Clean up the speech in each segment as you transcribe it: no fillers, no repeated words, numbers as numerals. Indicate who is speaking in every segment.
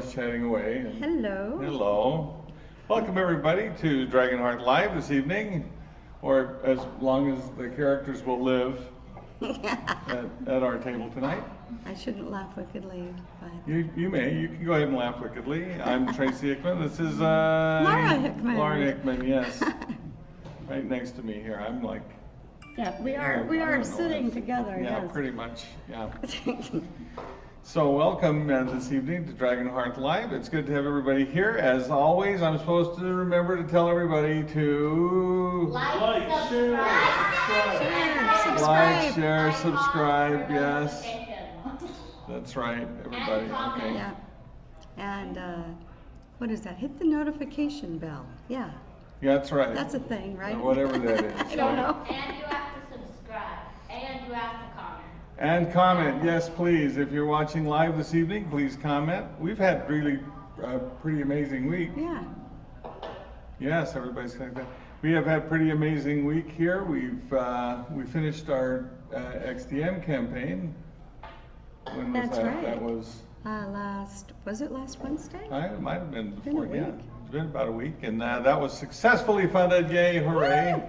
Speaker 1: Laura's chatting away. And
Speaker 2: hello.
Speaker 1: Hello. Welcome everybody to Dragonhearth Live this evening, or as long as the characters will live at our table tonight.
Speaker 2: I shouldn't laugh wickedly, but...
Speaker 1: You may. You can go ahead and laugh wickedly. I'm Tracy Hickman. This is
Speaker 2: Laura Hickman.
Speaker 1: Laura Hickman, yes. Right next to me here. I'm like...
Speaker 2: Yeah, we are sitting together,
Speaker 1: yeah,
Speaker 2: yes.
Speaker 1: pretty much, yeah. So welcome this evening to Dragonhearth Live. It's good to have everybody here. As always, I'm supposed to remember to tell everybody to...
Speaker 3: Like,
Speaker 1: share, subscribe, yes. That's right, everybody, okay.
Speaker 2: Yeah. And what is that? Hit the notification bell. Yeah.
Speaker 1: Yeah, that's right.
Speaker 2: That's a thing, right?
Speaker 1: Whatever that is.
Speaker 2: I don't know.
Speaker 3: And you have to subscribe. And you have to comment.
Speaker 1: And comment, yes, please. If you're watching live this evening, please comment. We've had really pretty amazing week.
Speaker 2: Yeah.
Speaker 1: Yes, everybody's saying that. We have had pretty amazing week here. We finished our XDM campaign. When was
Speaker 2: That's
Speaker 1: that?
Speaker 2: right.
Speaker 1: That was
Speaker 2: was it last Wednesday?
Speaker 1: It might have been
Speaker 2: Been a
Speaker 1: before. Yeah,
Speaker 2: week.
Speaker 1: it's been about a week, and that was successfully funded. Yay! Hooray!
Speaker 2: Woo!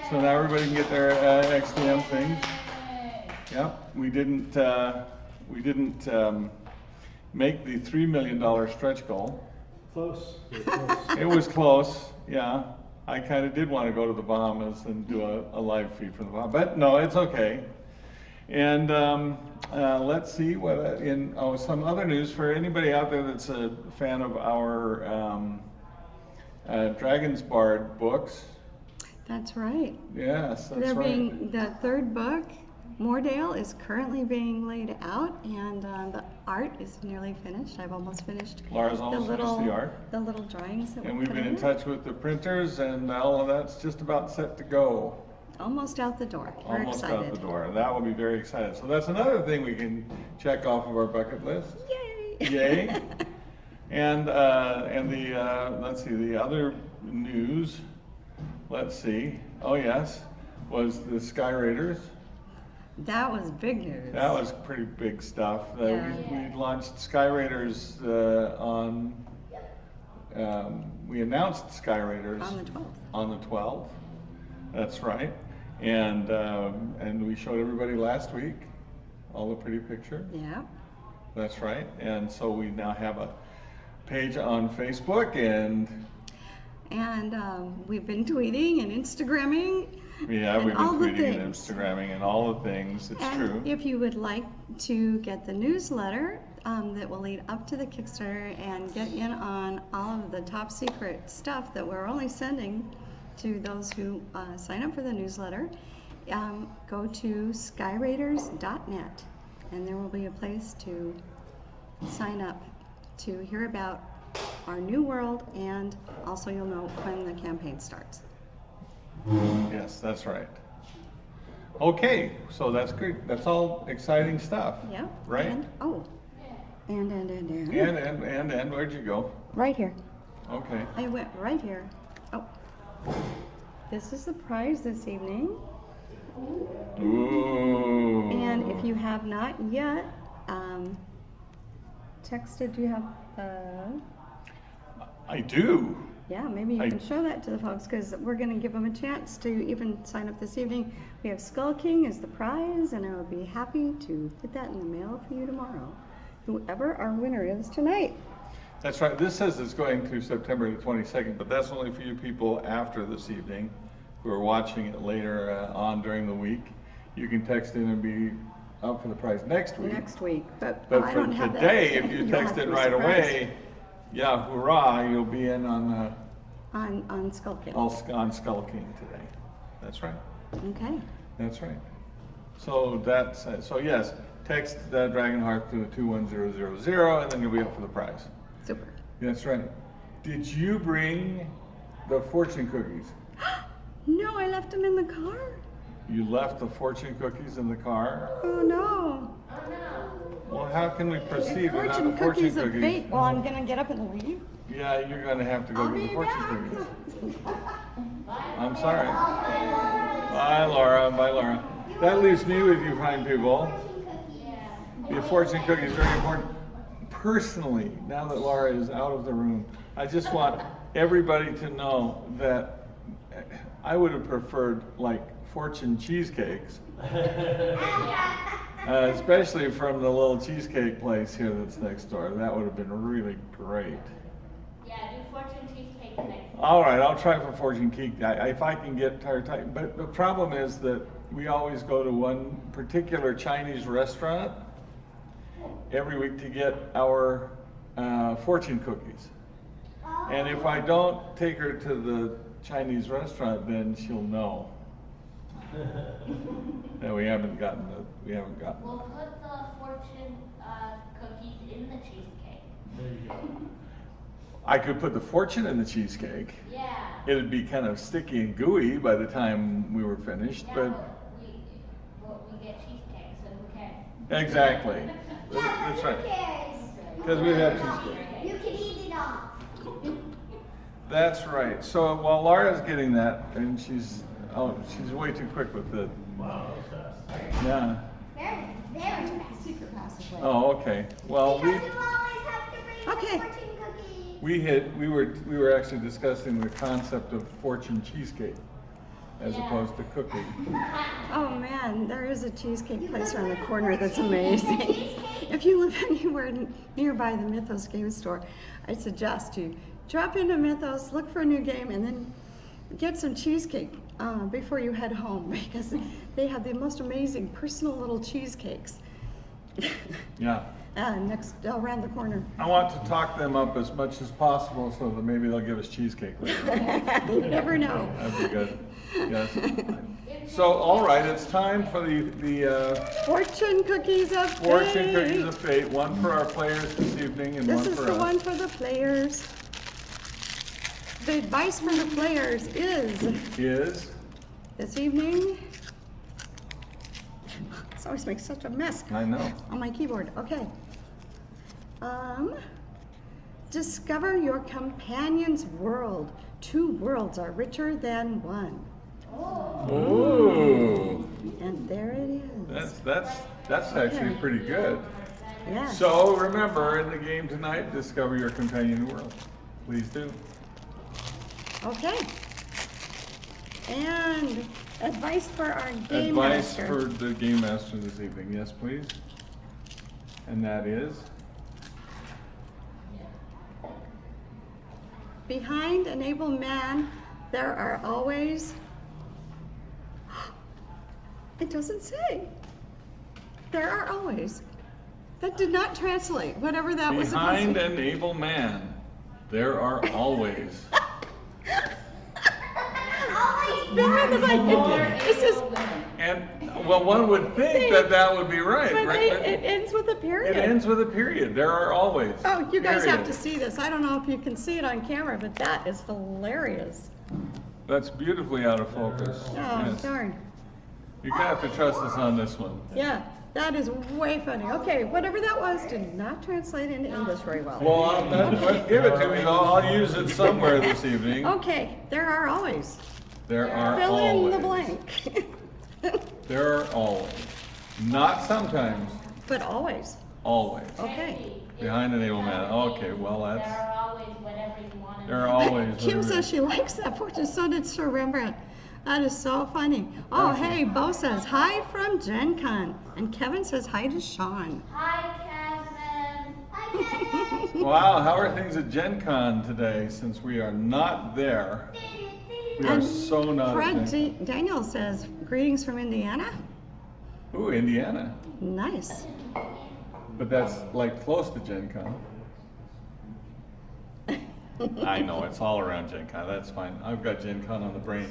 Speaker 1: So now everybody can get their XDM things. Yep, we didn't make the $3 million stretch goal.
Speaker 4: Close.
Speaker 1: It was close. Yeah, I kind of did want to go to the Bahamas and do a live feed from the Bahamas, but no, it's okay. And let's see what some other news for anybody out there that's a fan of our Dragon's Bard books.
Speaker 2: That's right.
Speaker 1: Yes, that's right.
Speaker 2: The third book, Moordale, is currently being laid out, and the art is nearly finished. I've almost finished.
Speaker 1: Laura's almost finished the art.
Speaker 2: The little drawings that
Speaker 1: And
Speaker 2: we
Speaker 1: we've
Speaker 2: put
Speaker 1: been in touch with the printers, and all of that's just about set to go.
Speaker 2: Almost out the door. We're
Speaker 1: Almost
Speaker 2: excited.
Speaker 1: out the door. That will be very excited. So that's another thing we can check off of our bucket list.
Speaker 2: Yay!
Speaker 1: Yay! And let's see, the other news. Let's see. Oh yes, was the Skyraiders.
Speaker 2: That was big news.
Speaker 1: That was pretty big stuff.
Speaker 2: Yeah.
Speaker 1: We launched Skyraiders we announced Skyraiders
Speaker 2: On the 12th.
Speaker 1: On the 12th. That's right. And we showed everybody last week all the pretty pictures.
Speaker 2: Yeah.
Speaker 1: That's right. And so we now have a page on Facebook and
Speaker 2: we've been tweeting and Instagramming.
Speaker 1: yeah, we've been
Speaker 2: all the
Speaker 1: tweeting and
Speaker 2: things.
Speaker 1: Instagramming and all the things. It's
Speaker 2: And
Speaker 1: true.
Speaker 2: if you would like to get the newsletter that will lead up to the Kickstarter and get in on all of the top secret stuff that we're only sending to those who sign up for the newsletter, go to skyraiders.net, and there will be a place to sign up to hear about our new world, and also you'll know when the campaign starts.
Speaker 1: Yes, that's right. Okay, so that's great. That's all exciting stuff.
Speaker 2: Yeah.
Speaker 1: Right?
Speaker 2: And,
Speaker 1: And where'd you go?
Speaker 2: right here.
Speaker 1: Okay.
Speaker 2: I went right here. Oh. This is the prize this evening.
Speaker 1: Ooh.
Speaker 2: And if you have not yet texted, do you have,
Speaker 1: I do.
Speaker 2: yeah, maybe you can show that to the folks, because we're going to give them a chance to even sign up this evening. We have Skull King as the prize, and I will be happy to put that in the mail for you tomorrow, whoever our winner is tonight.
Speaker 1: That's right. This says it's going through September the 22nd, but that's only for you people after this evening who are watching it later on during the week. You can text in and be up for the prize next week.
Speaker 2: Next week. But
Speaker 1: But
Speaker 2: I
Speaker 1: for
Speaker 2: don't have that.
Speaker 1: today, if you
Speaker 2: You'll have
Speaker 1: text
Speaker 2: to
Speaker 1: it
Speaker 2: be
Speaker 1: right
Speaker 2: surprised.
Speaker 1: away, yeah, hurrah, you'll be in on
Speaker 2: Skull King.
Speaker 1: on Skull King today. That's right.
Speaker 2: Okay.
Speaker 1: That's right. So that's so yes, text Dragonhearth to 21000, and then you'll be up for the prize.
Speaker 2: Super.
Speaker 1: That's right. Did you bring the fortune cookies?
Speaker 2: No, I left them in the car.
Speaker 1: You left the fortune cookies in the car?
Speaker 2: Oh no.
Speaker 1: Well, how can we proceed without the
Speaker 2: Fortune
Speaker 1: fortune
Speaker 2: cookies of
Speaker 1: cookies?
Speaker 2: fate. Well, I'm gonna get up and leave.
Speaker 1: Yeah, you're going to have to go
Speaker 2: I'll
Speaker 1: get the
Speaker 2: be
Speaker 1: fortune
Speaker 2: back.
Speaker 1: cookies. I'm sorry. Bye, Laura. Bye, Laura. That leaves me with you fine people. The fortune cookie is very important. personally, now that Laura is out of the room, I just want everybody to know that I would have preferred like fortune cheesecakes. Especially from the little cheesecake place here that's next door. That would have been really great.
Speaker 3: Yeah, do fortune cheesecake next.
Speaker 1: All right, I'll try for fortune cake if I can get tired. But the problem is that we always go to one particular Chinese restaurant every week to get our fortune cookies. And if I don't take her to the Chinese restaurant, then she'll know. No, we haven't gotten.
Speaker 3: We'll put the fortune cookies in the cheesecake.
Speaker 4: There you go.
Speaker 1: I could put the fortune in the cheesecake.
Speaker 3: Yeah.
Speaker 1: It'd be kind of sticky and gooey by the time we were finished,
Speaker 3: Yeah,
Speaker 1: but
Speaker 3: we get cheesecake, so who cares?
Speaker 1: exactly.
Speaker 5: Yeah,
Speaker 1: That's
Speaker 5: who
Speaker 1: right.
Speaker 5: cares?
Speaker 1: Because we have cheesecake.
Speaker 5: You can eat it off.
Speaker 1: That's right. So while Laura's getting that, and she's way too quick with the.
Speaker 4: Wow, that was fast.
Speaker 1: Yeah.
Speaker 5: Very fast.
Speaker 2: Secret passageway.
Speaker 1: Oh, okay. Well,
Speaker 5: Because you always have to bring
Speaker 2: Okay.
Speaker 5: the fortune cookies.
Speaker 1: we were actually discussing the concept of fortune cheesecake as
Speaker 3: Yeah.
Speaker 1: opposed to cookie.
Speaker 2: Oh man, there is a cheesecake place around the corner that's amazing. If you live anywhere nearby the Mythos game store, I suggest you drop into Mythos, look for a new game, and then get some cheesecake before you head home because they have the most amazing personal little cheesecakes.
Speaker 1: Yeah.
Speaker 2: Next around the corner.
Speaker 1: I want to talk them up as much as possible so that maybe they'll give us cheesecake later.
Speaker 2: You never know.
Speaker 1: That'd be good. Yes. So, all right, it's time for the
Speaker 2: Fortune cookies of
Speaker 1: fortune
Speaker 2: fate.
Speaker 1: cookies of fate. One for our players this evening and
Speaker 2: This
Speaker 1: one
Speaker 2: is
Speaker 1: for
Speaker 2: the
Speaker 1: us.
Speaker 2: one for the players. The advice for the players is
Speaker 1: Is
Speaker 2: this evening. This always makes such a mess
Speaker 1: I know.
Speaker 2: on my keyboard. Okay. Discover your companion's world. Two worlds are richer than one.
Speaker 1: Ooh,
Speaker 2: And there it is.
Speaker 1: that's actually
Speaker 2: Okay.
Speaker 1: pretty good.
Speaker 2: Yeah.
Speaker 1: So remember, in the game tonight, discover your companion world. Please do.
Speaker 2: Okay. And advice for our game
Speaker 1: Advice
Speaker 2: master.
Speaker 1: for the game master this evening. Yes, please. And that is.
Speaker 2: Behind an able man, there are always. It doesn't say. There are always. That did not translate, whatever that was supposed
Speaker 1: Behind
Speaker 2: to
Speaker 1: an able man, there are always.
Speaker 2: This is,
Speaker 1: And, well, one would think that that would be right,
Speaker 2: but
Speaker 1: right?
Speaker 2: it ends with a period.
Speaker 1: It ends with a period. There are always.
Speaker 2: Oh, you guys have
Speaker 1: Period.
Speaker 2: to see this. I don't know if you can see it on camera, but that is hilarious.
Speaker 1: That's beautifully out of focus.
Speaker 2: Oh,
Speaker 1: Yes.
Speaker 2: darn.
Speaker 1: You're gonna have to trust us on this one.
Speaker 2: Yeah, that is way funny. Okay, whatever that was did not translate into English very well.
Speaker 1: Well, give it to me though. I'll use it somewhere this evening.
Speaker 2: Okay, there are always.
Speaker 1: There are
Speaker 2: Fill
Speaker 1: always.
Speaker 2: in the blank.
Speaker 1: There are always. Not sometimes.
Speaker 2: But always.
Speaker 1: Always.
Speaker 2: Okay.
Speaker 1: Behind an able man. Okay, well
Speaker 3: There
Speaker 1: that's.
Speaker 3: are always whatever you want.
Speaker 1: There are always.
Speaker 2: Kim
Speaker 1: whatever-
Speaker 2: says she likes that fortune, so did Sir Rembrandt. That is so funny. Oh, hey, Bo says hi from Gen Con. And Kevin says hi to Sean.
Speaker 3: Hi, Kevin.
Speaker 5: Hi, Kevin.
Speaker 1: Wow, how are things at Gen Con today since we are not there? We are
Speaker 2: And
Speaker 1: so not
Speaker 2: Fred
Speaker 1: at Gen
Speaker 2: Daniel says greetings from Indiana.
Speaker 1: Ooh, Indiana.
Speaker 2: Nice.
Speaker 1: But that's like close to Gen Con. I know, it's all around Gen Con. That's fine. I've got Gen Con on the brain.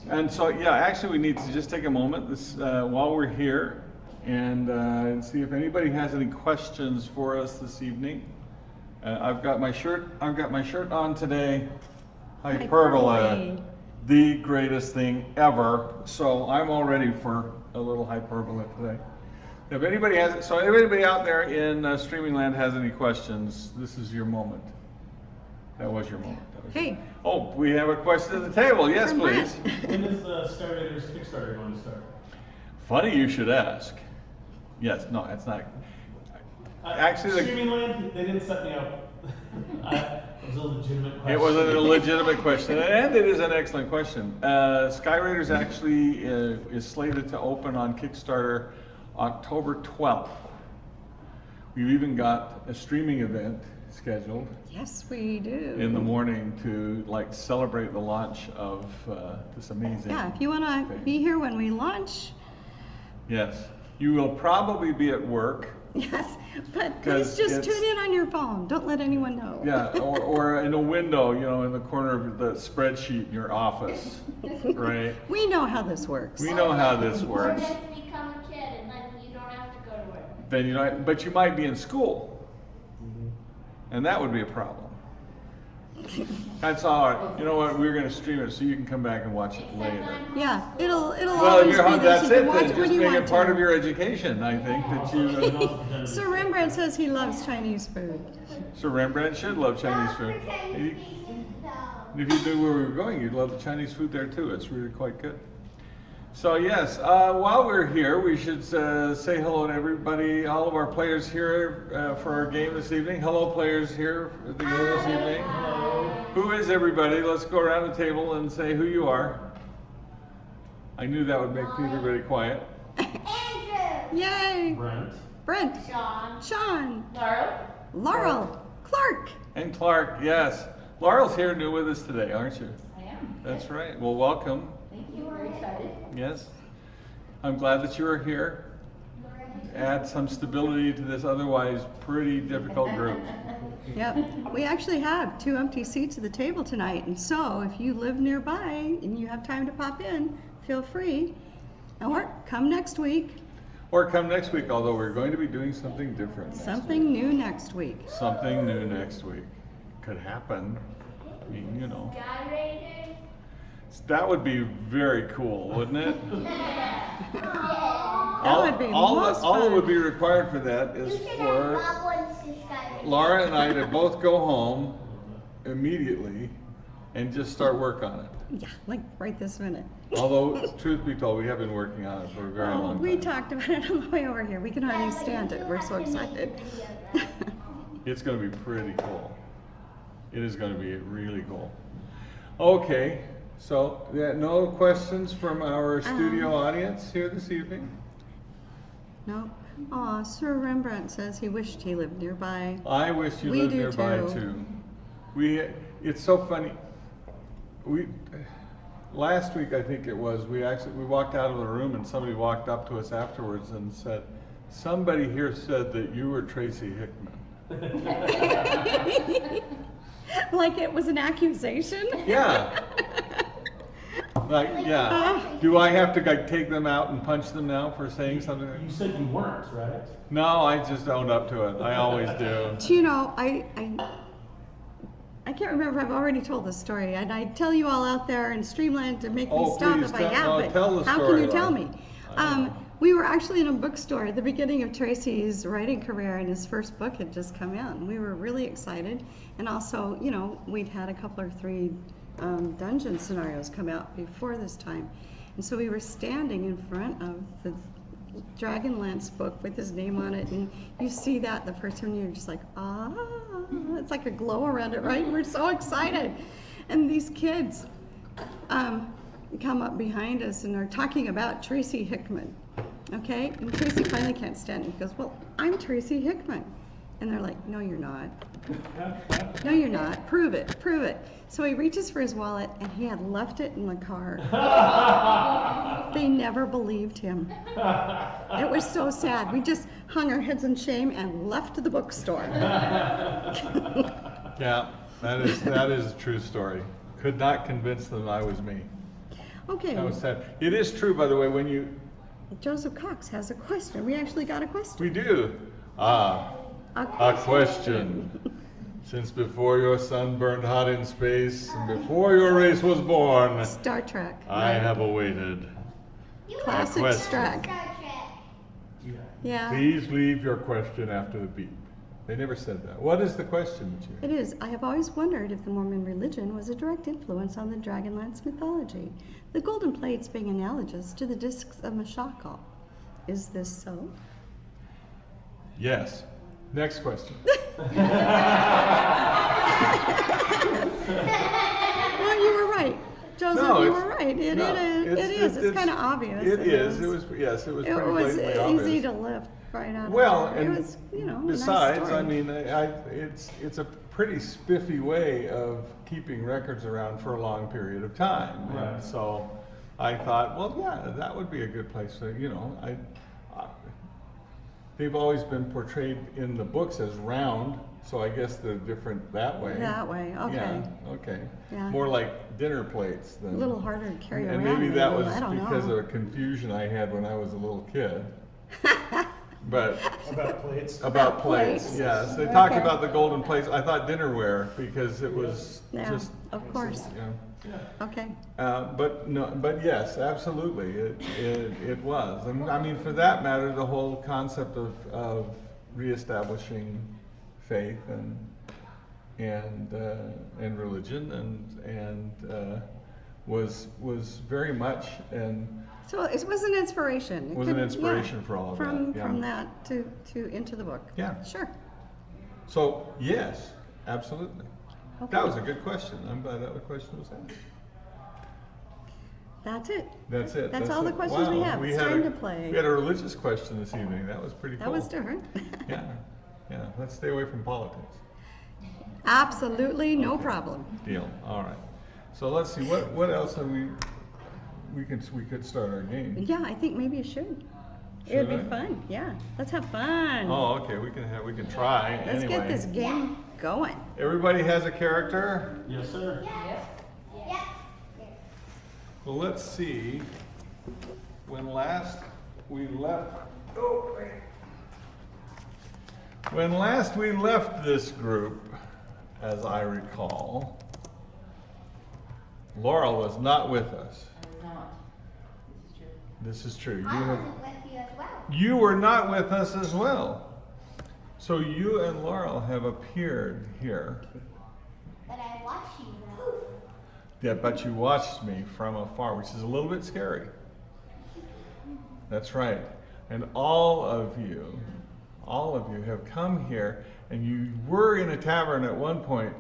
Speaker 1: And so, yeah, actually, we need to just take a moment while we're here and see if anybody has any questions for us this evening. I've got my shirt on today. Hyperbole,
Speaker 2: Hyperbole.
Speaker 1: the greatest thing ever. So I'm all ready for a little hyperbole today. If anybody anybody out there in streaming land has any questions, this is your moment. That was your moment.
Speaker 2: Hey.
Speaker 1: Oh, we have a question at the table. Yes,
Speaker 2: From
Speaker 1: please.
Speaker 4: When is the Skyraiders Kickstarter going to start?
Speaker 1: Funny you should ask. Yes, no, it's not. Actually, the-
Speaker 4: Streaming Land, they didn't set me up. It was a legitimate question.
Speaker 1: It was a legitimate question, and it is an excellent question. Skyraiders actually is slated to open on Kickstarter October 12th. We've even got a streaming event scheduled
Speaker 2: Yes, we do.
Speaker 1: in the morning to like celebrate the launch of this amazing.
Speaker 2: Yeah, if you want to
Speaker 1: thing.
Speaker 2: be here when we launch,
Speaker 1: Yes, you will probably be at work.
Speaker 2: yes, but
Speaker 1: 'Cause
Speaker 2: please just
Speaker 1: it's-
Speaker 2: tune in on your phone. Don't let anyone know.
Speaker 1: Yeah, or in a window, you know, in the corner of the spreadsheet in your office, right?
Speaker 2: We know how this works.
Speaker 1: We know how this
Speaker 3: Or
Speaker 1: works.
Speaker 3: just become a kid and then you don't have to go to work.
Speaker 1: Then you know, but you might be in school, and that would be a problem. That's all right. You know what? We're going to stream it so you can come back and watch it later.
Speaker 2: Yeah, it'll
Speaker 1: Well,
Speaker 2: always
Speaker 1: if you're
Speaker 2: be
Speaker 1: home,
Speaker 2: there.
Speaker 1: that's
Speaker 2: So you
Speaker 1: it.
Speaker 2: can watch
Speaker 1: Then
Speaker 2: it when
Speaker 1: just
Speaker 2: you
Speaker 1: make
Speaker 2: want
Speaker 1: it part
Speaker 2: to.
Speaker 1: of your education. I think that you.
Speaker 2: Sir Rembrandt says he loves Chinese food.
Speaker 1: So Rembrandt should love Chinese
Speaker 5: Not
Speaker 1: food.
Speaker 5: for Chinese speakers, though.
Speaker 1: If you knew where we were going, you'd love the Chinese food there too. It's really quite good. So yes, while we're here, we should say hello to everybody, all of our players here for our game this evening. Hello, players here for the game this evening. Who is everybody? Let's go around the table and say who you are. I knew that would make everybody quiet.
Speaker 5: Andrew.
Speaker 2: Yay!
Speaker 4: Brent.
Speaker 2: Brent,
Speaker 3: Sean.
Speaker 2: Sean,
Speaker 3: Laurel.
Speaker 2: Laurel, Clark.
Speaker 1: And Clark, yes. Laurel's here new with us today, aren't you?
Speaker 3: I am.
Speaker 1: That's right. Well, welcome.
Speaker 3: Thank you. Very excited.
Speaker 1: Yes. I'm glad that you are here. Add some stability to this otherwise pretty difficult group.
Speaker 2: Yep, we actually have 2 empty seats at the table tonight, and so if you live nearby and you have time to pop in, feel free. Or come next week.
Speaker 1: Or come next week, although we're going to be doing something different. next
Speaker 2: Something new next week.
Speaker 1: week. Something new next week. Could happen. I mean, you know.
Speaker 3: Skyraiders.
Speaker 1: That would be very cool, wouldn't it?
Speaker 2: That would be most
Speaker 1: all that
Speaker 2: fun.
Speaker 1: would be required for that
Speaker 5: You
Speaker 1: is
Speaker 5: should have
Speaker 1: for
Speaker 5: goblins to Skyraiders.
Speaker 1: Laura and I to both go home immediately and just start work on it.
Speaker 2: Yeah, like right this minute.
Speaker 1: Although, truth be told, we have been working on it for a very
Speaker 2: Oh,
Speaker 1: long time.
Speaker 2: we talked about it on the way over here. We can hardly
Speaker 5: Yeah, but
Speaker 2: stand
Speaker 5: you
Speaker 2: it.
Speaker 5: do
Speaker 2: We're
Speaker 5: have
Speaker 2: so
Speaker 5: to make
Speaker 2: excited.
Speaker 5: videos, right?
Speaker 1: It's going to be pretty cool. It is going to be really cool. Okay, so no questions from our studio audience here this evening?
Speaker 2: No. Aw, Sir Rembrandt says he wished he lived nearby.
Speaker 1: I wish you
Speaker 2: We
Speaker 1: lived
Speaker 2: do
Speaker 1: nearby
Speaker 2: too.
Speaker 1: too. It's so funny. Last week I think it was, we walked out of the room and somebody walked up to us afterwards and said, somebody here said that you were Tracy Hickman.
Speaker 2: Like it was an accusation?
Speaker 1: Yeah. Like, yeah. Do I have to like take them out and punch them now for saying something?
Speaker 4: You said you weren't, right?
Speaker 1: No, I just owned up to it. I always do.
Speaker 2: Do you know, I can't remember if I've already told this story, and I tell you all out there in Streamland to make me
Speaker 1: Oh,
Speaker 2: stop
Speaker 1: please
Speaker 2: if I
Speaker 1: tell-
Speaker 2: have,
Speaker 1: no,
Speaker 2: but
Speaker 1: tell the
Speaker 2: how
Speaker 1: story,
Speaker 2: can you tell
Speaker 1: Laura.
Speaker 2: me?
Speaker 1: I know.
Speaker 2: We were actually in a bookstore at the beginning of Tracy's writing career, and his first book had just come out, and we were really excited. And also, you know, we'd had a couple or 3 dungeon scenarios come out before this time. And so we were standing in front of the Dragonlance book with his name on it, and you see that the first time you're just like, ah, it's like a glow around it, right? We're so excited. And these kids come up behind us and are talking about Tracy Hickman, okay? And Tracy finally can't stand it. He goes, well, I'm Tracy Hickman. And they're like, no, you're not. No, you're not. Prove it. Prove it. So he reaches for his wallet, and he had left it in the car. They never believed him. It was so sad. We just hung our heads in shame and left the bookstore.
Speaker 1: Yeah, that is a true story. Could not convince them I was me.
Speaker 2: Okay.
Speaker 1: That was sad. It is true, by the way, when you,
Speaker 2: Joseph Cox has a question. We actually got a question.
Speaker 1: we do. A question. Since before your sun burned hot in space and before your race was born,
Speaker 2: Star Trek.
Speaker 1: I have awaited.
Speaker 5: You
Speaker 2: Classic
Speaker 1: question.
Speaker 2: Star
Speaker 5: Star Trek.
Speaker 2: Yeah.
Speaker 1: Please leave your question after the beep. They never said that. What is the question, Jim?
Speaker 2: It is. I have always wondered if the Mormon religion was a direct influence on the Dragonlance mythology, the golden plates being analogous to the discs of Mashakal. Is this so?
Speaker 1: Yes. Next question.
Speaker 2: Well, you were right. Joseph,
Speaker 1: No,
Speaker 2: you
Speaker 1: it's-
Speaker 2: were right. It
Speaker 1: no,
Speaker 2: is. It's kind of obvious.
Speaker 1: It is. It was, yes, it was pretty blatantly
Speaker 2: easy
Speaker 1: obvious.
Speaker 2: to lift right out
Speaker 1: Well,
Speaker 2: of there. It
Speaker 1: and
Speaker 2: was, you know,
Speaker 1: besides,
Speaker 2: a nice story.
Speaker 1: I mean, it's a pretty spiffy way of keeping records around for a long period of time.
Speaker 4: Right.
Speaker 1: And so I thought, well, yeah, that would be a good place to, you know, they've always been portrayed in the books as round, so I guess they're different that way.
Speaker 2: That way, okay.
Speaker 1: Yeah, okay.
Speaker 2: Yeah.
Speaker 1: More like dinner plates than.
Speaker 2: A little harder to carry
Speaker 1: And
Speaker 2: around.
Speaker 1: maybe that
Speaker 2: maybe.
Speaker 1: was
Speaker 2: I don't
Speaker 1: because
Speaker 2: know.
Speaker 1: of a confusion I had when I was a little kid. But
Speaker 4: About plates.
Speaker 1: about plates,
Speaker 2: Plates.
Speaker 1: yes. They talked
Speaker 2: Okay.
Speaker 1: about the golden plates. I thought dinnerware because it was
Speaker 2: Yeah,
Speaker 1: just,
Speaker 2: of course.
Speaker 1: you know.
Speaker 2: Okay.
Speaker 1: But no, but yes, absolutely, it was. And I mean, for that matter, the whole concept of reestablishing faith and religion and was very much
Speaker 2: So it was an inspiration. It
Speaker 1: Was an
Speaker 2: could-
Speaker 1: inspiration for all of
Speaker 2: from,
Speaker 1: that, yeah.
Speaker 2: From that to into the book.
Speaker 1: Yeah.
Speaker 2: Sure.
Speaker 1: So yes, absolutely.
Speaker 2: Okay.
Speaker 1: That was a good question. I'm glad that question was asked.
Speaker 2: That's it.
Speaker 1: That's it.
Speaker 2: That's all the
Speaker 1: it.
Speaker 2: questions we
Speaker 1: Wow.
Speaker 2: have. It's
Speaker 1: had
Speaker 2: time
Speaker 1: a-
Speaker 2: to play.
Speaker 1: We had a religious question this evening. That was pretty cool.
Speaker 2: That was different.
Speaker 1: Yeah, yeah. Let's stay away from politics.
Speaker 2: Absolutely no
Speaker 1: Okay.
Speaker 2: problem.
Speaker 1: Deal. All right. So let's see. What else have we could start our game.
Speaker 2: Yeah, I think maybe you should. It'd
Speaker 1: Should
Speaker 2: be
Speaker 1: I?
Speaker 2: fun. Yeah. Let's have fun.
Speaker 1: Oh, okay. We can try.
Speaker 2: Let's
Speaker 1: anyway.
Speaker 2: get this game going.
Speaker 1: Everybody has a character.
Speaker 4: Yes, sir.
Speaker 5: Yes.
Speaker 1: Well, let's see. When last we left. Oh, wait. When last we left this group, as I recall, Laurel was not with us.
Speaker 3: I'm not. This is true.
Speaker 1: This is true.
Speaker 5: I wasn't with you as well.
Speaker 1: You were not with us as well. So you and Laurel have appeared here.
Speaker 5: But I watched you though.
Speaker 1: Yeah, but you watched me from afar, which is a little bit scary. That's right. And all of you have come here, and you were in a tavern at one point,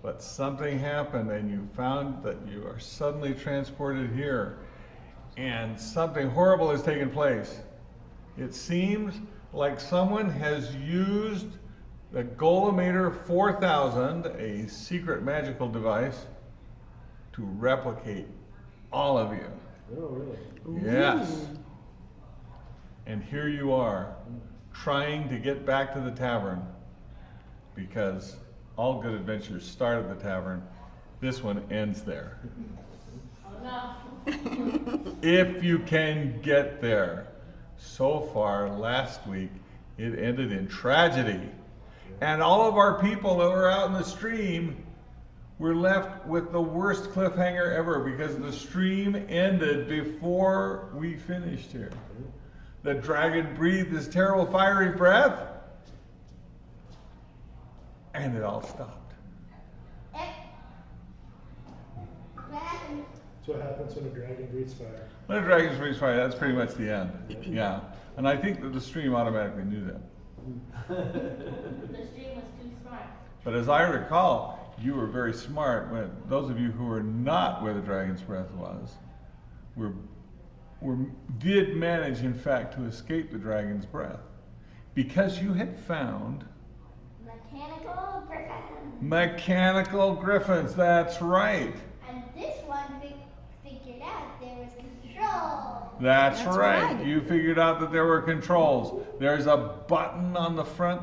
Speaker 1: but something happened and you found that you are suddenly transported here, and something horrible has taken place. It seems like someone has used the Golemator 4000, a secret magical device, to replicate all of you.
Speaker 4: Oh, really?
Speaker 1: Yes. And here you are, trying to get back to the tavern, because all good adventures start at the tavern. This one ends there.
Speaker 3: Oh no.
Speaker 1: If you can get there. So far, last week, it ended in tragedy. And all of our people that were out in the stream were left with the worst cliffhanger ever, because the stream ended before we finished here. The dragon breathed this terrible fiery breath, and it all stopped.
Speaker 5: What happened?
Speaker 6: That's what happens when a dragon breathes fire.
Speaker 1: When the dragons breathe fire, that's pretty much the end. Yeah. And I think that the stream automatically knew that.
Speaker 3: The stream was too smart.
Speaker 1: But as I recall, you were very smart. When those of you who were not where the dragon's breath was, did manage, in fact, to escape the dragon's breath, because you had found
Speaker 5: Mechanical griffin.
Speaker 1: mechanical griffins. That's right.
Speaker 5: And this one figured out there was control.
Speaker 1: That's
Speaker 2: That's
Speaker 1: right.
Speaker 2: right.
Speaker 1: You figured out that there were controls. There's a button on the front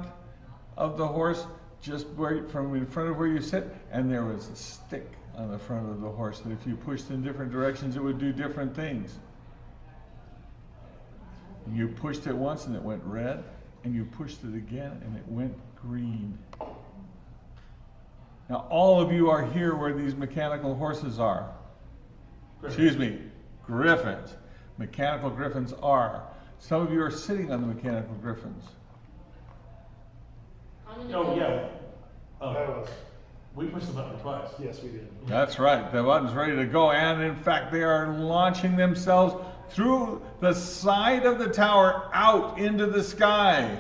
Speaker 1: of the horse, just from in front of where you sit, and there was a stick on the front of the horse that if you pushed in different directions, it would do different things. You pushed it once and it went red, and you pushed it again and it went green. Now all of you are here where these mechanical horses are. Excuse me, griffins. Mechanical griffins are. Some of you are sitting on the mechanical griffins.
Speaker 3: I'm gonna
Speaker 4: Oh,
Speaker 3: go.
Speaker 4: yeah.
Speaker 6: I
Speaker 4: Oh,
Speaker 6: was.
Speaker 4: we pushed the button twice.
Speaker 6: Yes, we did.
Speaker 1: That's right, the button's ready to go, and in fact they are launching themselves through the side of the tower out into the sky.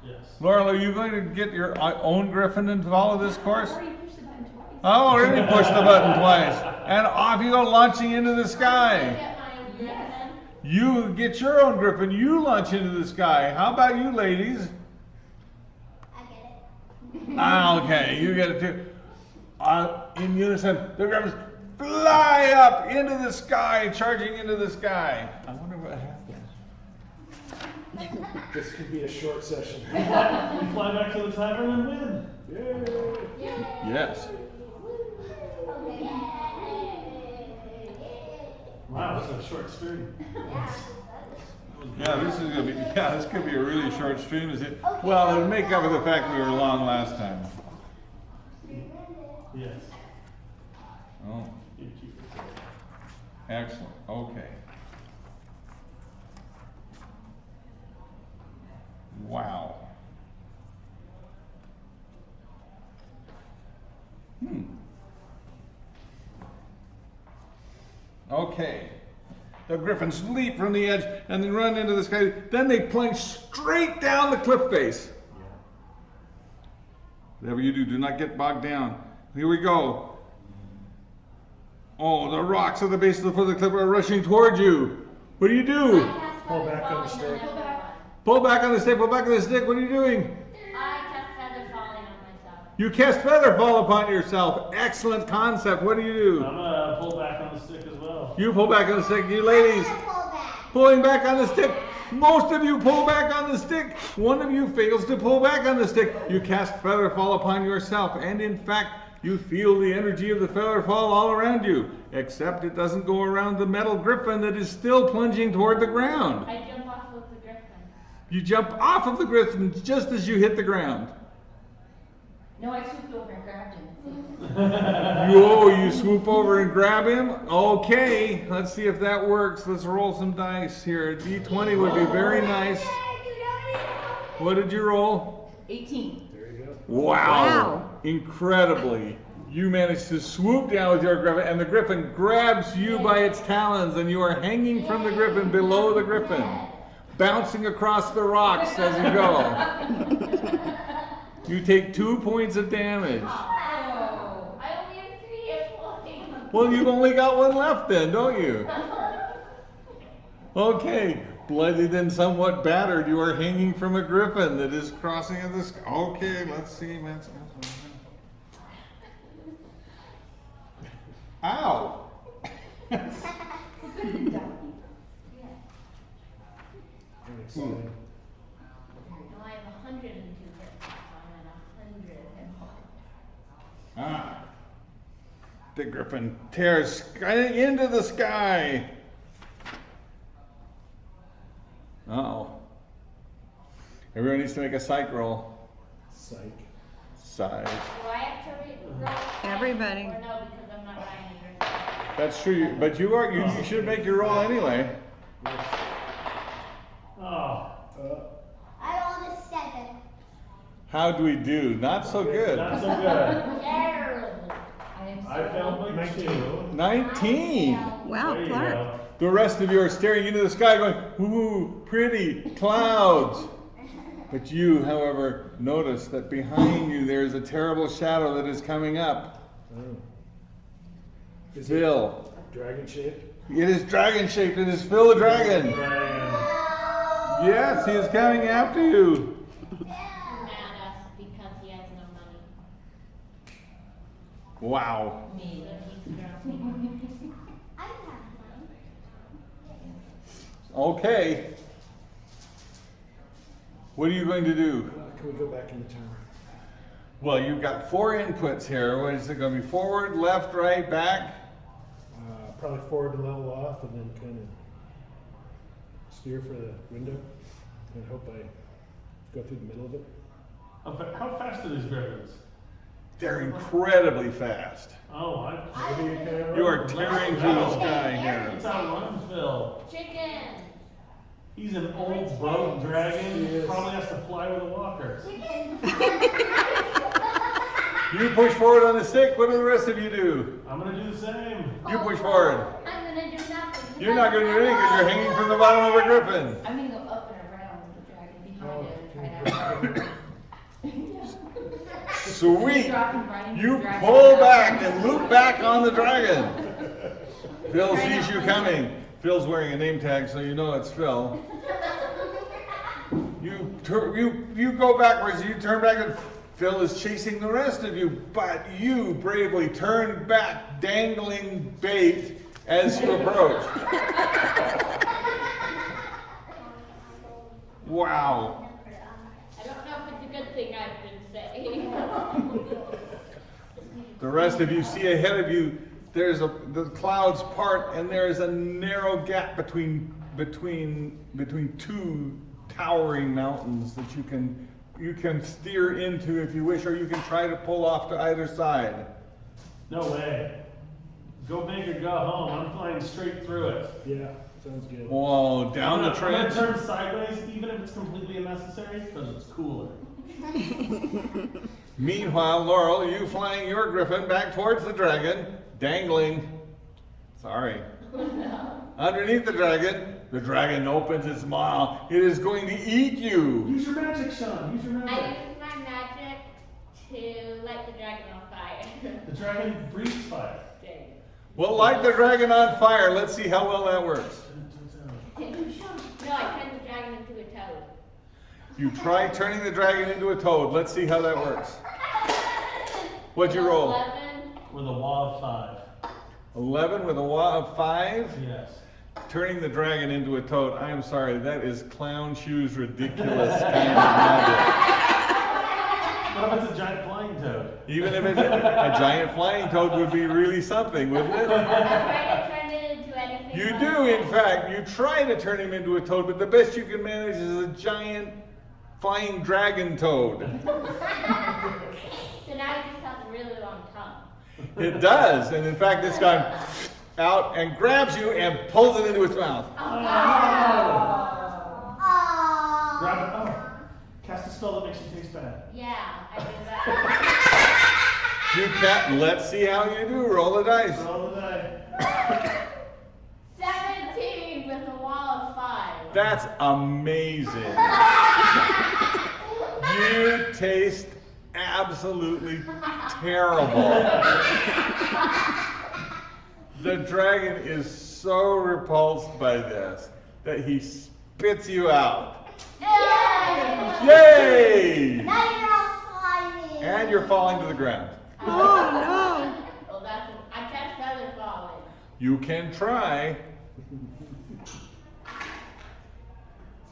Speaker 4: Yes.
Speaker 1: Laurel, are you going to get your own griffin into all of this course?
Speaker 7: I already pushed the button twice.
Speaker 1: Oh, already pushed the button twice. And off you go launching into the sky.
Speaker 3: Get my griffin.
Speaker 1: You get your own griffin. You launch into the sky. How about you, ladies?
Speaker 5: I get it.
Speaker 1: Ah, okay, you get it too. In unison, the griffins fly up into the sky, charging into the sky. I wonder what happens.
Speaker 6: This could be a short session.
Speaker 4: We fly back to the tavern and win.
Speaker 6: Yay!
Speaker 1: Yes.
Speaker 4: Wow, this is a short stream.
Speaker 1: Yeah, this is gonna be. Yeah, this could be a really short stream. Is it? Well, it'll make up for the fact we were long last time.
Speaker 4: Yes.
Speaker 1: Oh,
Speaker 4: You keep it.
Speaker 1: excellent. Okay. Wow. Okay. The griffins leap from the edge and then run into the sky. Then they plunge straight down the cliff face. Whatever you do, do not get bogged down. Here we go. Oh, the rocks at the base of the foot of the cliff are rushing toward you. What do you do?
Speaker 6: Pull back on the stick.
Speaker 1: Pull back on the stick, pull back on the stick. What are you doing?
Speaker 3: I cast feather falling on myself.
Speaker 1: You cast feather fall upon yourself. Excellent concept. What do you do?
Speaker 4: I'm gonna pull back on the stick as well.
Speaker 1: You pull back on the stick. You ladies,
Speaker 5: Pull back.
Speaker 1: pulling back on the stick. Most of you pull back on the stick. One of you fails to pull back on the stick. You cast feather fall upon yourself. And in fact, you feel the energy of the feather fall all around you. Except it doesn't go around the metal griffin that is still plunging toward the ground.
Speaker 3: I jump off of the griffin.
Speaker 1: You jump off of the griffin just as you hit the ground.
Speaker 7: No, I swooped over and grabbed him.
Speaker 1: You swoop over and grab him? Okay, let's see if that works. Let's roll some dice here. A D20 would be very nice. What did you roll?
Speaker 7: 18.
Speaker 6: There you go.
Speaker 1: Wow. Incredibly. You managed to swoop down with your griffin, and the griffin grabs you by its talons, and you are hanging from the griffin below the griffin, bouncing across the rocks as you go. You take 2 points of damage.
Speaker 3: Oh, I only have 3 hit points.
Speaker 1: Well, you've only got one left then, don't you? Okay. Bloodied and somewhat battered, you are hanging from a griffin that is crossing at the sky. Okay, let's see. Ow!
Speaker 6: I'm excited.
Speaker 3: No, I have 102 hit points. I'm at 100 hit points.
Speaker 1: Ah. The griffin tears into the sky. Uh-oh. Everyone needs to make a psych roll.
Speaker 6: Psych.
Speaker 1: Psych.
Speaker 3: Do I have to roll?
Speaker 2: Everybody.
Speaker 3: Or no, because I'm not riding the griffin.
Speaker 1: That's true. But you should make your roll anyway.
Speaker 4: Oh,
Speaker 5: I rolled a 7.
Speaker 1: How do we do? Not so good.
Speaker 4: not so good.
Speaker 3: Terrible.
Speaker 4: I failed my 2.
Speaker 1: 19.
Speaker 2: Wow,
Speaker 4: There you
Speaker 2: Clark.
Speaker 4: go.
Speaker 1: The rest of you are staring into the sky going, ooh, pretty clouds. But you, however, notice that behind you there is a terrible shadow that is coming up.
Speaker 6: Oh. Is
Speaker 1: Phil.
Speaker 6: it dragon shaped?
Speaker 1: It is dragon shaped. It is Phil the dragon.
Speaker 4: Dragon.
Speaker 1: Yes, he is coming after you.
Speaker 3: Mad at us because he has no money.
Speaker 1: Wow.
Speaker 7: Me.
Speaker 3: So he's grumpy.
Speaker 5: I have mine.
Speaker 1: Okay. What are you going to do?
Speaker 6: Can we go back in the timer?
Speaker 1: Well, you've got 4 inputs here. What is it going to be? Forward, left, right, back?
Speaker 6: Probably forward to level off and then kind of steer for the window and hope I go through the middle of it.
Speaker 4: How fast are these griffins?
Speaker 1: They're incredibly fast.
Speaker 4: Oh,
Speaker 6: Maybe you can
Speaker 1: You are tearing through the sky here.
Speaker 4: That's how it runs, Phil.
Speaker 3: Chicken.
Speaker 4: He's an old bug dragon.
Speaker 6: He
Speaker 4: He
Speaker 6: is.
Speaker 4: probably has to fly with a walker.
Speaker 1: You push forward on the stick. What do the rest of you do?
Speaker 4: I'm gonna do the same.
Speaker 1: You push forward.
Speaker 3: I'm gonna do nothing.
Speaker 1: You're not going to do anything because you're hanging from the bottom of a griffin.
Speaker 7: I'm gonna go up and around the dragon behind
Speaker 6: Oh,
Speaker 7: it and
Speaker 6: can
Speaker 7: try
Speaker 6: you
Speaker 1: Sweet.
Speaker 7: Dropping right into
Speaker 1: You
Speaker 7: the dragon.
Speaker 1: pull back and loop back on the dragon. Phil sees you coming. Phil's wearing a name tag, so you know it's Phil. You go backwards, you turn back, and Phil is chasing the rest of you, but you bravely turn back, dangling bait as you approach. Wow.
Speaker 3: I don't know if it's a good thing I've been saying.
Speaker 1: The rest of you see ahead of you, the clouds part, and there is a narrow gap between two towering mountains that you can steer into if you wish, or you can try to pull off to either side.
Speaker 4: No way. Go big or go home. I'm flying straight through it.
Speaker 6: Yeah, sounds good.
Speaker 1: Whoa, down the
Speaker 4: I'm
Speaker 1: trench.
Speaker 4: gonna turn sideways even if it's completely unnecessary because it's cooler.
Speaker 1: Meanwhile, Laurel, you flying your griffin back towards the dragon, dangling. Sorry. Underneath the dragon opens its maw. It is going to eat you.
Speaker 4: Use your magic, Sean. Use your
Speaker 3: I
Speaker 4: magic.
Speaker 3: use my magic to light the dragon on fire.
Speaker 4: The dragon breathes fire.
Speaker 3: Dang.
Speaker 1: We'll light the dragon on fire. Let's see how well that works.
Speaker 3: No, I turned the dragon into a toad.
Speaker 1: You try turning the dragon into a toad. Let's see how that works. What'd you roll?
Speaker 3: 11.
Speaker 4: With a wall of 5.
Speaker 1: 11 with a wah of 5.
Speaker 4: Yes.
Speaker 1: Turning the dragon into a toad. I am sorry, that is clown shoes ridiculous kind of magic.
Speaker 4: What if it's a giant flying toad?
Speaker 1: Even if it's a giant flying toad would be really something, wouldn't it?
Speaker 3: I try to turn it into anything.
Speaker 1: You
Speaker 3: else.
Speaker 1: do, in fact. You try to turn him into a toad, but the best you can manage is a giant flying dragon toad.
Speaker 3: So now it just has a really long tongue.
Speaker 1: It does, and in fact, it's gone out and grabs you and pulls it into its mouth.
Speaker 5: Aww.
Speaker 4: Grab it. Oh. Cast a spell that makes you taste bad.
Speaker 3: Yeah, I did that.
Speaker 1: You can't. Let's see how you do. Roll the dice.
Speaker 4: Roll the die.
Speaker 3: 17 with a wall of 5.
Speaker 1: That's amazing. You taste absolutely terrible. The dragon is so repulsed by this that he spits you out.
Speaker 5: Yay!
Speaker 1: Yay!
Speaker 5: Now you're all slimy.
Speaker 1: And you're falling to the ground.
Speaker 2: Oh
Speaker 3: Well, I catch feather falling.
Speaker 1: You can try.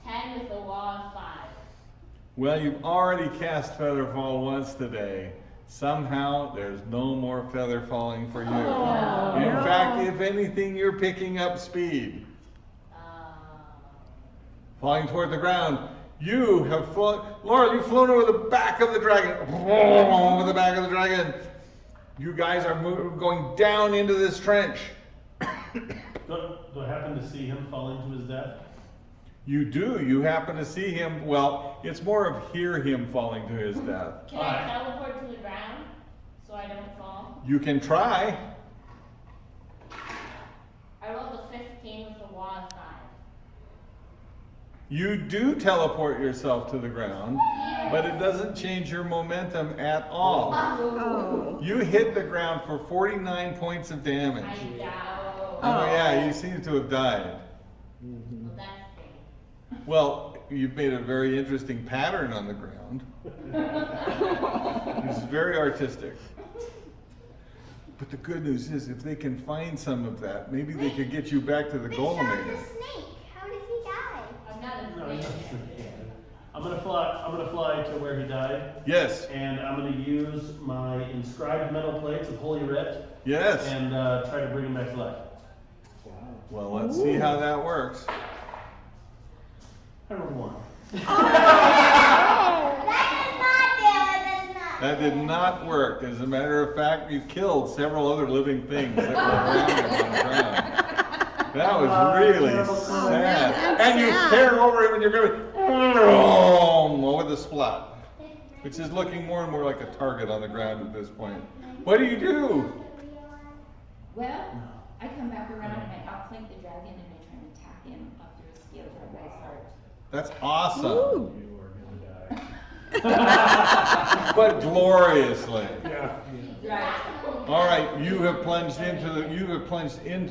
Speaker 3: 10 with a wall of 5.
Speaker 1: Well, you've already cast Featherfall once today. Somehow, there's no more feather falling for you. In fact, if anything, you're picking up speed. Flying toward the ground. You have flown, Laura, you've flown over the back of the dragon. Over the back of the dragon. You guys are going down into this trench.
Speaker 4: Do I happen to see him falling to his death?
Speaker 1: You do. You happen to see him. Well, it's more of hear him falling to his death.
Speaker 3: Can I teleport to the ground so I don't fall?
Speaker 1: You can try.
Speaker 3: I rolled a 15 with a wall of 5.
Speaker 1: You do teleport yourself to the ground, but it doesn't change your momentum at all.
Speaker 2: no. Oh.
Speaker 1: You hit the ground for 49 points of damage.
Speaker 3: I doubt.
Speaker 1: Oh yeah, you seem to have died.
Speaker 3: Well, that's great.
Speaker 1: Well, you've made a very interesting pattern on the ground. It's very artistic. But the good news is, if they can find some of that, maybe they could get you back to the
Speaker 5: They shot
Speaker 1: Golem.
Speaker 5: the snake. How did he die?
Speaker 3: I'm not a
Speaker 4: No, he's not
Speaker 3: snake.
Speaker 4: dead. I'm gonna fly to where he died,
Speaker 1: Yes,
Speaker 4: and I'm gonna use my inscribed metal plates of Holy Writ
Speaker 1: yes.
Speaker 4: and try to bring him back to life.
Speaker 1: Well, let's see how that works.
Speaker 4: I rolled 1.
Speaker 1: That did not work. As a matter of fact, you killed several other living things that were around him on the ground. That was really sad. And you tear over him and you're going with a splat, which is looking more and more like a target on the ground at this point. What do you do?
Speaker 7: Well, I come back around and I outflank the dragon and I try to attack him up through his scales or his heart.
Speaker 1: That's awesome.
Speaker 2: Ooh.
Speaker 6: You are gonna die.
Speaker 1: but gloriously.
Speaker 6: Yeah.
Speaker 7: Right.
Speaker 1: All right, you have plunged into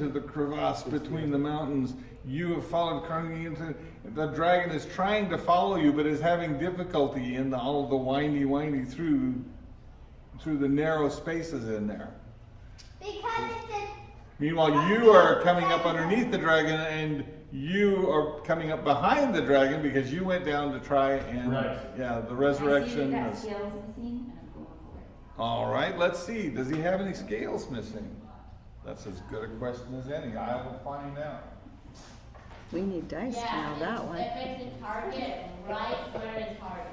Speaker 1: the crevasse between the mountains. You have followed currently into the dragon is trying to follow you, but is having difficulty in all of the windy through the narrow spaces in there.
Speaker 5: Because it's a
Speaker 1: Meanwhile, you are coming up underneath the dragon, and you are coming up behind the dragon because you went down to try and
Speaker 4: Right.
Speaker 1: the
Speaker 7: I see
Speaker 1: resurrection.
Speaker 7: that
Speaker 1: is-
Speaker 7: scales missing, and I'm going for it.
Speaker 1: All right, let's see. Does he have any scales missing? That's as good a question as any. I will find out.
Speaker 2: We need dice to know that one.
Speaker 3: If it's a target, right where it's target.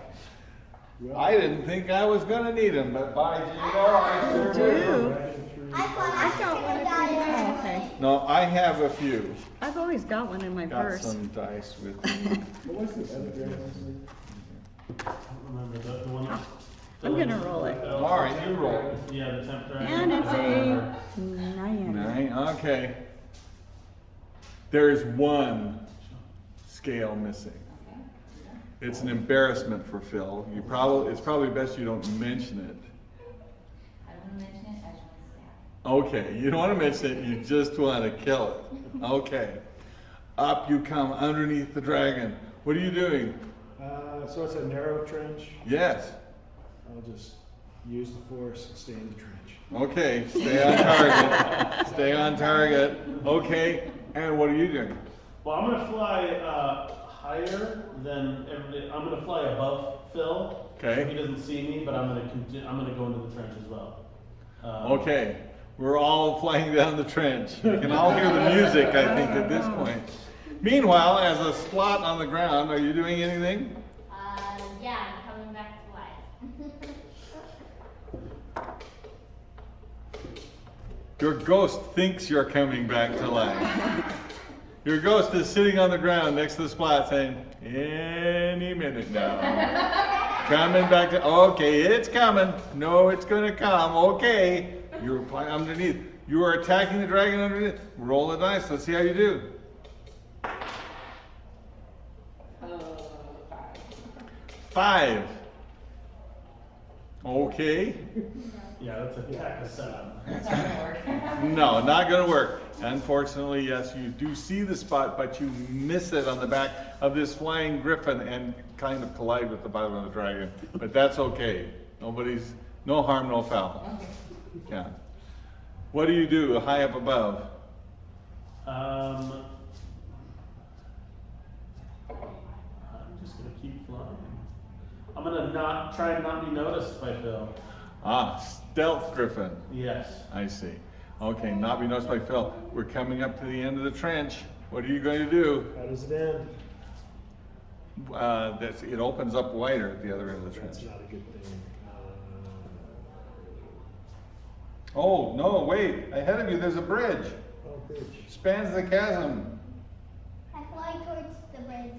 Speaker 6: Well,
Speaker 1: I didn't think I was going to need him, but by Jado, I sure do.
Speaker 2: Do.
Speaker 5: I thought one
Speaker 2: Oh, okay.
Speaker 1: No, I have a few.
Speaker 2: I've always got one in my
Speaker 1: Got
Speaker 2: purse.
Speaker 1: some dice with me.
Speaker 6: What was this other dragon?
Speaker 4: Remember the one that.
Speaker 2: I'm gonna roll it.
Speaker 1: All right, you roll.
Speaker 4: Yeah, the temp dragon.
Speaker 2: And it's a 9.
Speaker 1: 9, okay. There is one scale missing. It's an embarrassment for Phil. It's probably best you don't mention it.
Speaker 7: I don't want to mention it, I just want to stab.
Speaker 1: Okay, you don't want to mention it, you just want to kill it. Okay. Up you come underneath the dragon. What are you doing?
Speaker 6: So it's a narrow trench.
Speaker 1: Yes.
Speaker 6: I'll just use the force and stay in the trench.
Speaker 1: Okay, stay on target. Stay on target. Okay, and what are you doing?
Speaker 4: Well, I'm gonna fly higher than everybody. I'm gonna fly above Phil.
Speaker 1: Okay.
Speaker 4: So he doesn't see me, but I'm gonna go into the trench as well.
Speaker 1: Okay, we're all flying down the trench. You can all hear the music, I think, at this point. Meanwhile, as a splot on the ground, are you doing anything?
Speaker 3: Yeah, I'm coming back to life.
Speaker 1: Your ghost thinks you're coming back to life. Your ghost is sitting on the ground next to the splat saying, any minute now. Coming back to, okay, it's coming. No, it's gonna come, okay. You're flying underneath. You are attacking the dragon underneath. Roll the dice, let's see how you do. 5. Okay.
Speaker 4: Yeah, that's attack setup.
Speaker 7: It's not gonna work.
Speaker 1: No, not gonna work. Unfortunately, yes, you do see the spot, but you miss it on the back of this flying griffin and kind of collide with the bottom of the dragon. But that's okay. No harm, no foul. Yeah. What do you do high up above?
Speaker 4: I'm just gonna keep flying. I'm gonna try and not be noticed by Phil.
Speaker 1: Stealth griffin.
Speaker 4: Yes.
Speaker 1: I see. Okay, not be noticed by Phil. We're coming up to the end of the trench. What are you going to do?
Speaker 6: How does it end?
Speaker 1: It opens up wider at the other end of the trench.
Speaker 6: That's not a good thing.
Speaker 1: Oh, no, wait. Ahead of you, there's a bridge.
Speaker 6: Oh, bridge.
Speaker 1: Spans the chasm.
Speaker 5: I fly towards the bridge.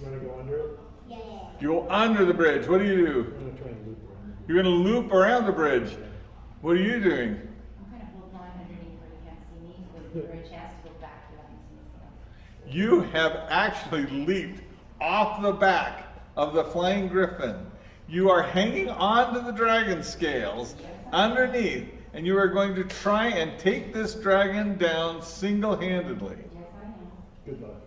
Speaker 6: You want to go under it?
Speaker 5: Yeah.
Speaker 1: You go under the bridge. What do you do?
Speaker 6: I'm going to try and loop around.
Speaker 1: You're going to loop around the bridge. What are you doing?
Speaker 7: I'm kind of holding on underneath where you can't see me, waiting for a chance to go back to that and see
Speaker 1: You have actually leaped off the back of the flying griffin. You are hanging onto the dragon scales underneath, and you are going to try and take this dragon down single-handedly.
Speaker 7: Yes, I am.
Speaker 6: Good luck.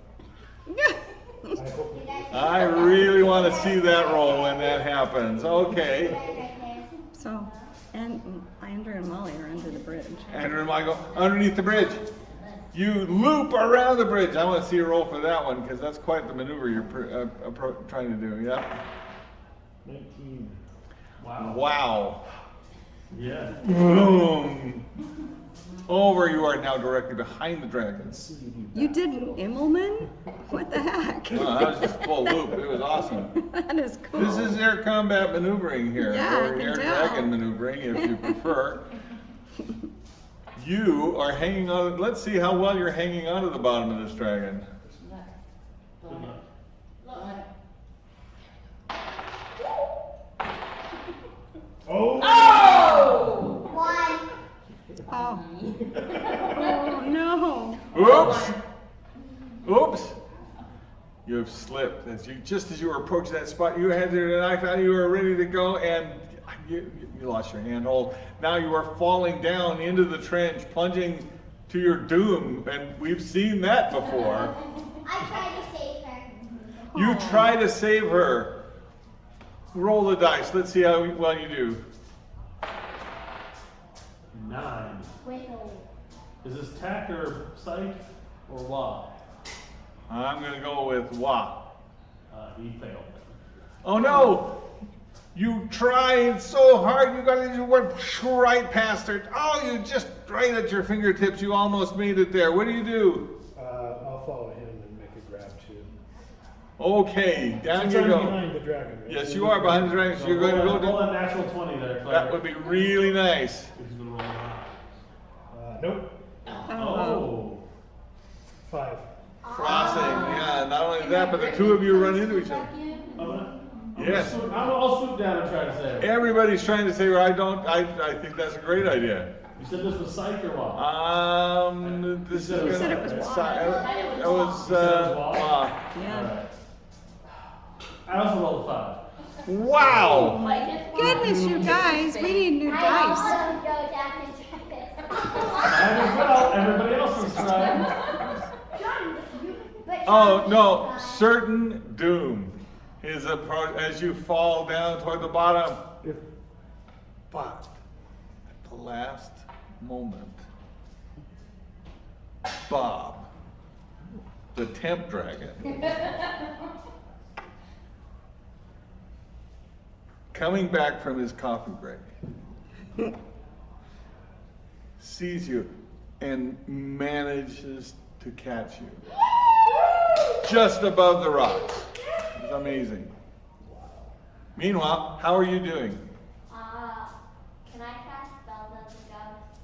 Speaker 6: I hope
Speaker 1: I really want to see that roll when that happens. Okay.
Speaker 5: Right there.
Speaker 2: So, and Andrew and Molly are under the bridge.
Speaker 1: Andrew and Michael, underneath the bridge. You loop around the bridge. I want to see a roll for that one because that's quite the maneuver you're trying to do. Yeah.
Speaker 6: 19.
Speaker 4: Wow.
Speaker 1: Wow.
Speaker 4: Yeah.
Speaker 1: Boom. Over you are now directly behind the dragons.
Speaker 2: You did Immelman? What the heck?
Speaker 1: Oh, that was just full loop. It was awesome.
Speaker 2: That is cool.
Speaker 1: This is air combat maneuvering here,
Speaker 2: Yeah, I
Speaker 1: or
Speaker 2: can
Speaker 1: air
Speaker 2: tell.
Speaker 1: dragon maneuvering if you prefer. You are hanging on. Let's see how well you're hanging on to the bottom of this dragon.
Speaker 7: Look.
Speaker 4: Good
Speaker 7: Blowing it.
Speaker 4: luck.
Speaker 7: Blowing it.
Speaker 6: Oh!
Speaker 7: Oh!
Speaker 5: 1.
Speaker 2: Oh. Oh, no.
Speaker 1: Oops. Oops. You have slipped. Just as you were approaching that spot, you had your knife out, you were ready to go, and you lost your handhold. Now you are falling down into the trench, plunging to your doom, and we've seen that before.
Speaker 5: I tried to save her.
Speaker 1: You try to save her. Roll the dice. Let's see how well you do.
Speaker 4: 9.
Speaker 5: Whistle.
Speaker 4: Is this tack or psych or wah?
Speaker 1: I'm going to go with wah.
Speaker 4: He failed.
Speaker 1: Oh no! You tried so hard, you went right past her. Oh, you just right at your fingertips, you almost made it there. What do you do?
Speaker 6: I'll follow him and make a grab too.
Speaker 1: Okay, down
Speaker 6: Since
Speaker 1: you
Speaker 6: I'm
Speaker 1: go.
Speaker 6: behind the dragon. Right?
Speaker 1: Yes, you are behind the dragon, so you're going to go
Speaker 4: roll
Speaker 1: down.
Speaker 4: a natural 20 there, Claire.
Speaker 1: That would be really nice.
Speaker 4: Who's gonna roll that?
Speaker 6: Nope.
Speaker 4: Oh.
Speaker 6: 5.
Speaker 1: Crossing, yeah, not only that, but the two of you run into each other. Yes.
Speaker 4: I'll swoop down and try to save her.
Speaker 1: Everybody's trying to say, well, I think that's a great idea.
Speaker 4: You said this was psych or wah?
Speaker 1: This
Speaker 4: You
Speaker 1: is
Speaker 4: said
Speaker 2: it was
Speaker 1: it
Speaker 2: wah.
Speaker 1: was,
Speaker 4: You said it was wah?
Speaker 1: wah.
Speaker 2: Yeah.
Speaker 4: Alright. I also rolled a 5.
Speaker 1: Wow!
Speaker 2: Goodness, you guys, we need new
Speaker 5: I
Speaker 2: dice.
Speaker 5: also go down and try this.
Speaker 4: Might as well. Everybody else is trying.
Speaker 1: Oh, no, certain doom is as you fall down toward the bottom. But at the last moment, Bob, the temp dragon, coming back from his coffee break, sees you and manages to catch you just above the rocks. It's amazing. Meanwhile, how are you doing?
Speaker 3: Can I cast spells as a ghost?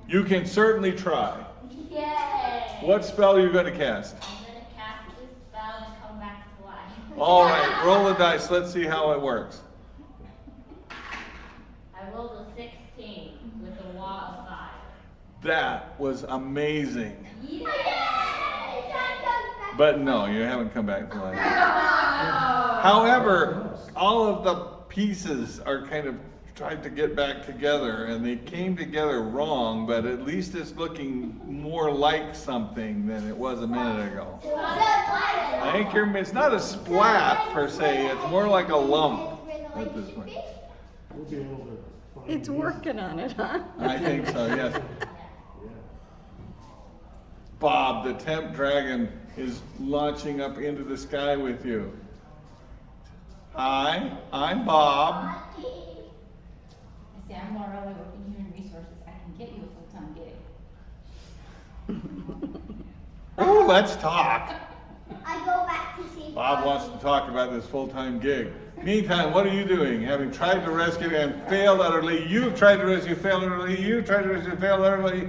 Speaker 1: You can certainly try.
Speaker 3: Yay!
Speaker 1: What spell are you going to cast?
Speaker 3: I'm gonna cast this spell and come back to life.
Speaker 1: All right, roll the dice. Let's see how it works.
Speaker 3: I rolled a 16 with a wall of 5.
Speaker 1: That was amazing.
Speaker 3: Yay!
Speaker 1: But no, you haven't come back to life. However, all of the pieces are kind of tried to get back together, and they came together wrong, but at least it's looking more like something than it was a minute ago. I think it's not a splat per se, it's more like a lump at this point.
Speaker 6: We'll be able to find
Speaker 2: It's
Speaker 6: you.
Speaker 2: working on it, huh?
Speaker 1: I think so, yes. Bob, the temp dragon, is launching up into the sky with you. Hi, I'm Bob.
Speaker 7: I say, I'm Laura, I work in human resources. I can get you a full-time gig.
Speaker 1: Oh, let's talk.
Speaker 5: I go back to see
Speaker 1: Bob wants to talk about this full-time gig. Meantime, what are you doing? Having tried to rescue and failed utterly, you've tried to rescue, failed utterly, you've tried to rescue, failed utterly.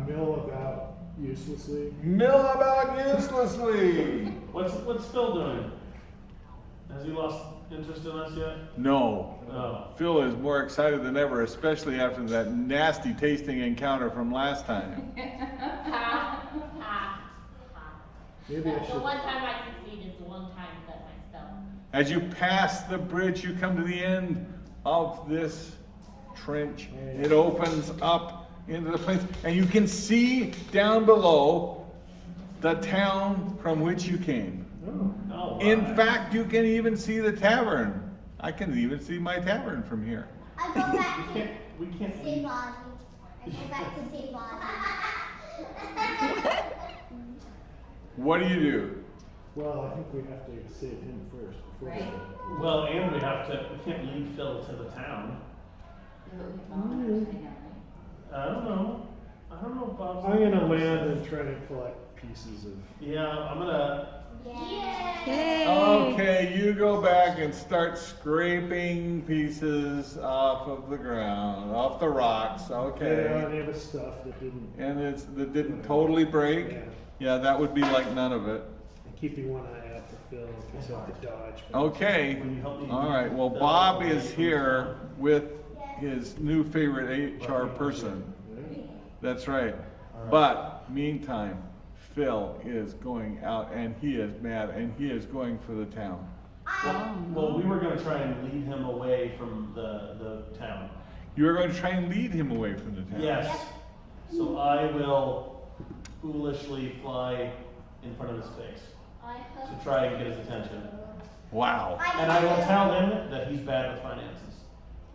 Speaker 6: Mill about uselessly.
Speaker 1: Mill about uselessly.
Speaker 4: What's Phil doing? Has he lost interest in us yet?
Speaker 1: No.
Speaker 4: Oh.
Speaker 1: Phil is more excited than ever, especially after that nasty tasting encounter from last time.
Speaker 3: Ha, ha, ha.
Speaker 6: Maybe I
Speaker 3: The
Speaker 6: should.
Speaker 3: one time I succeed is the one time that my spell.
Speaker 1: As you pass the bridge, you come to the end of this trench. It opens up into the place, and you can see down below the town from which you came.
Speaker 6: Oh.
Speaker 4: Oh,
Speaker 1: In
Speaker 4: wow.
Speaker 1: fact, you can even see the tavern. I can even see my tavern from here.
Speaker 5: I go back to
Speaker 4: We can't
Speaker 5: see
Speaker 4: leave.
Speaker 5: Bonnie. I go back to see Bonnie.
Speaker 1: What do you do?
Speaker 6: Well, I think we have to save him first before
Speaker 7: Right.
Speaker 6: we
Speaker 4: Well, and we can't leave Phil to the town. I don't know. Bob's.
Speaker 6: I'm gonna land and try to collect pieces of.
Speaker 4: Yeah, I'm gonna.
Speaker 2: Yay!
Speaker 1: Okay, you go back and start scraping pieces off of the ground, off the rocks.
Speaker 6: Yeah,
Speaker 1: Okay.
Speaker 6: they have stuff that didn't.
Speaker 1: And that didn't totally break?
Speaker 6: Yeah.
Speaker 1: Yeah, that would be like none of it.
Speaker 6: And keeping one eye out for Phil in case I have to dodge.
Speaker 1: Okay.
Speaker 4: Will you help me
Speaker 1: All right. Well,
Speaker 4: Phil
Speaker 1: Bob
Speaker 4: away
Speaker 1: is
Speaker 4: from
Speaker 1: here with his new favorite HR person. That's right. But meantime, Phil is going out and he is mad and he is going for the town.
Speaker 4: Well, we were going to try and lead him away from the town.
Speaker 1: You are going to try and lead him away from the town.
Speaker 4: Yes. So I will foolishly fly in front of his face to try and get his attention.
Speaker 1: Wow.
Speaker 4: And I will tell him that he's bad with finances.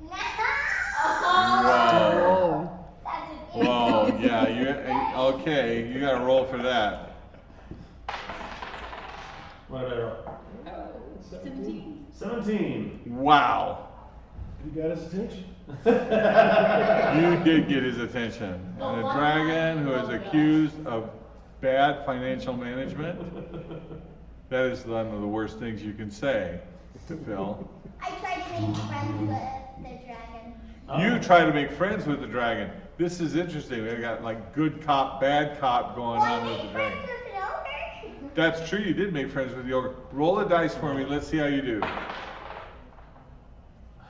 Speaker 1: Wow.
Speaker 5: That's a
Speaker 1: Whoa, yeah, okay, you gotta roll for that.
Speaker 4: What did I roll?
Speaker 7: 17.
Speaker 4: 17.
Speaker 1: Wow.
Speaker 6: You got his attention?
Speaker 1: You did get his attention. And a dragon who is accused of bad financial management, that is one of the worst things you can say to Phil.
Speaker 5: I tried to make friends with the dragon.
Speaker 1: You try to make friends with the dragon. This is interesting. We got like good cop, bad cop going on with the dragon.
Speaker 5: With an ogre?
Speaker 1: That's true, you did make friends with the ogre. Roll a dice for me, let's see how you do.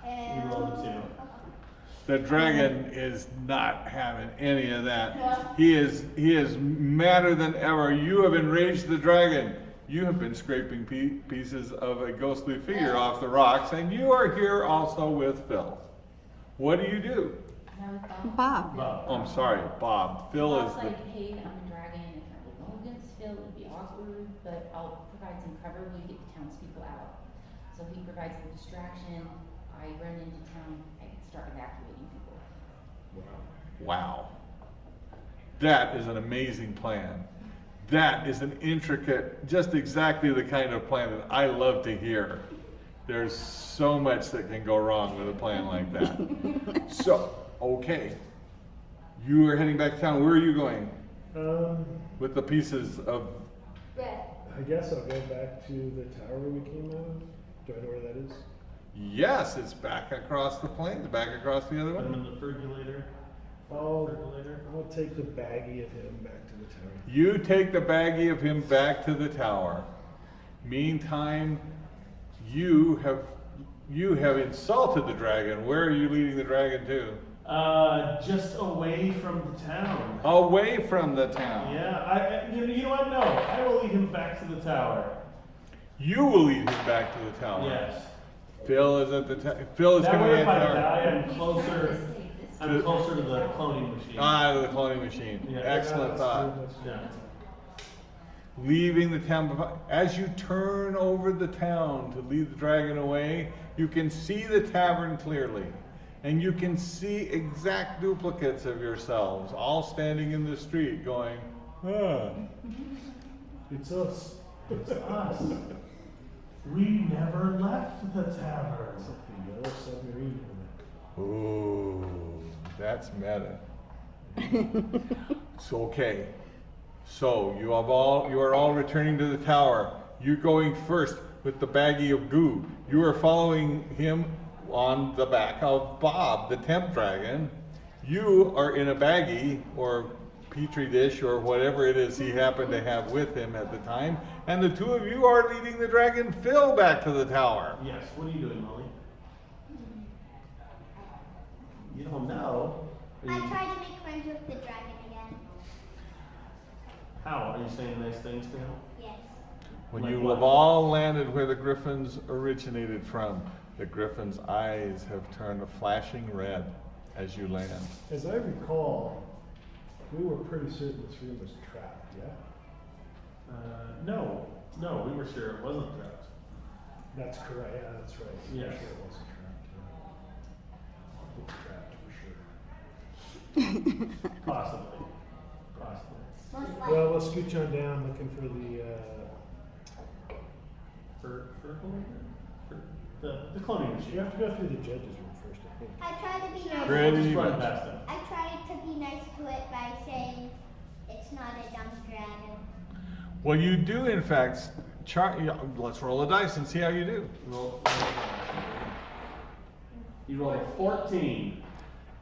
Speaker 4: You rolled a 2.
Speaker 1: The dragon is not having any of that. He is madder than ever. You have enraged the dragon. You have been scraping pieces of a ghostly figure off the rocks, and you are here also with Phil. What do you do?
Speaker 7: And I was Bob.
Speaker 2: Bob.
Speaker 4: Bob.
Speaker 1: Oh, I'm sorry, Bob. Phil is
Speaker 7: Bob's like, hey, I'm a dragon. If I would go against Phil, it would be awkward, but I'll provide some cover when you get the townspeople out. So he provides the distraction. I run into town. I start evacuating people.
Speaker 1: wow. That is an amazing plan. That is an intricate, just exactly the kind of plan that I love to hear. There's so much that can go wrong with a plan like that. So, okay. You are heading back to town. Where are you going? With the pieces of...
Speaker 6: I guess I'll go back to the tower we came out of. Do I know where that is?
Speaker 1: Yes, it's back across the plains, back across the other
Speaker 4: Put him
Speaker 1: way.
Speaker 4: in the fergulator.
Speaker 6: I'll
Speaker 4: Fergulator.
Speaker 6: take the baggie of him back to the tower.
Speaker 1: You take the baggie of him back to the tower. Meantime, you have insulted the dragon. Where are you leading the dragon to?
Speaker 4: Just away from the town.
Speaker 1: Away from the town.
Speaker 4: Yeah, you know what? No, I will lead him back to the tower.
Speaker 1: You will lead him back to the tower.
Speaker 4: Yes.
Speaker 1: Phil is at the tower. Phil is
Speaker 4: That
Speaker 1: coming
Speaker 4: way,
Speaker 1: at
Speaker 4: if
Speaker 1: the
Speaker 4: I
Speaker 1: tower.
Speaker 4: die, I'm closer to the cloning machine.
Speaker 1: To the cloning machine.
Speaker 4: Yeah.
Speaker 1: Excellent
Speaker 6: That's
Speaker 1: thought.
Speaker 6: true, that's true.
Speaker 4: Yeah.
Speaker 1: Leaving the town. As you turn over the town to lead the dragon away, you can see the tavern clearly. And you can see exact duplicates of yourselves, all standing in the street going, ah.
Speaker 6: It's us.
Speaker 4: It's us. We never left the tavern.
Speaker 6: It's like the yellow submarine.
Speaker 1: Ooh, that's meta. It's okay. So you are all returning to the tower. You're going first with the baggie of goo. You are following him on the back of Bob, the temp dragon. You are in a baggie or petri dish or whatever it is he happened to have with him at the time, and the two of you are leading the dragon Phil back to the tower.
Speaker 4: Yes. What are you doing, Molly? You don't know. Are
Speaker 5: I
Speaker 4: you-
Speaker 5: tried to make friends with the dragon again.
Speaker 4: How? Are you saying nice things to him?
Speaker 5: Yes.
Speaker 1: When
Speaker 4: Like
Speaker 1: you
Speaker 4: what?
Speaker 1: have all landed where the griffins originated from, the griffins' eyes have turned a flashing red as you land.
Speaker 6: As I recall, we were pretty certain this room was trapped, yeah?
Speaker 4: No, we were sure it wasn't trapped.
Speaker 6: That's correct, yeah, that's right.
Speaker 4: Yeah.
Speaker 6: I'm sure it wasn't trapped, yeah. It's trapped for sure.
Speaker 4: Possibly.
Speaker 5: Most likely.
Speaker 6: Well, let's scooch on down looking for
Speaker 4: The cloning
Speaker 6: you
Speaker 4: machine.
Speaker 6: have to go through the judge's room first, I think.
Speaker 5: I tried to be nice.
Speaker 1: Pretty
Speaker 4: Just run
Speaker 1: much.
Speaker 4: past him.
Speaker 5: I tried to be nice to it by saying it's not a dumb dragon.
Speaker 1: Well, you do, in fact, let's roll a dice and see how you do.
Speaker 4: You rolled a 14.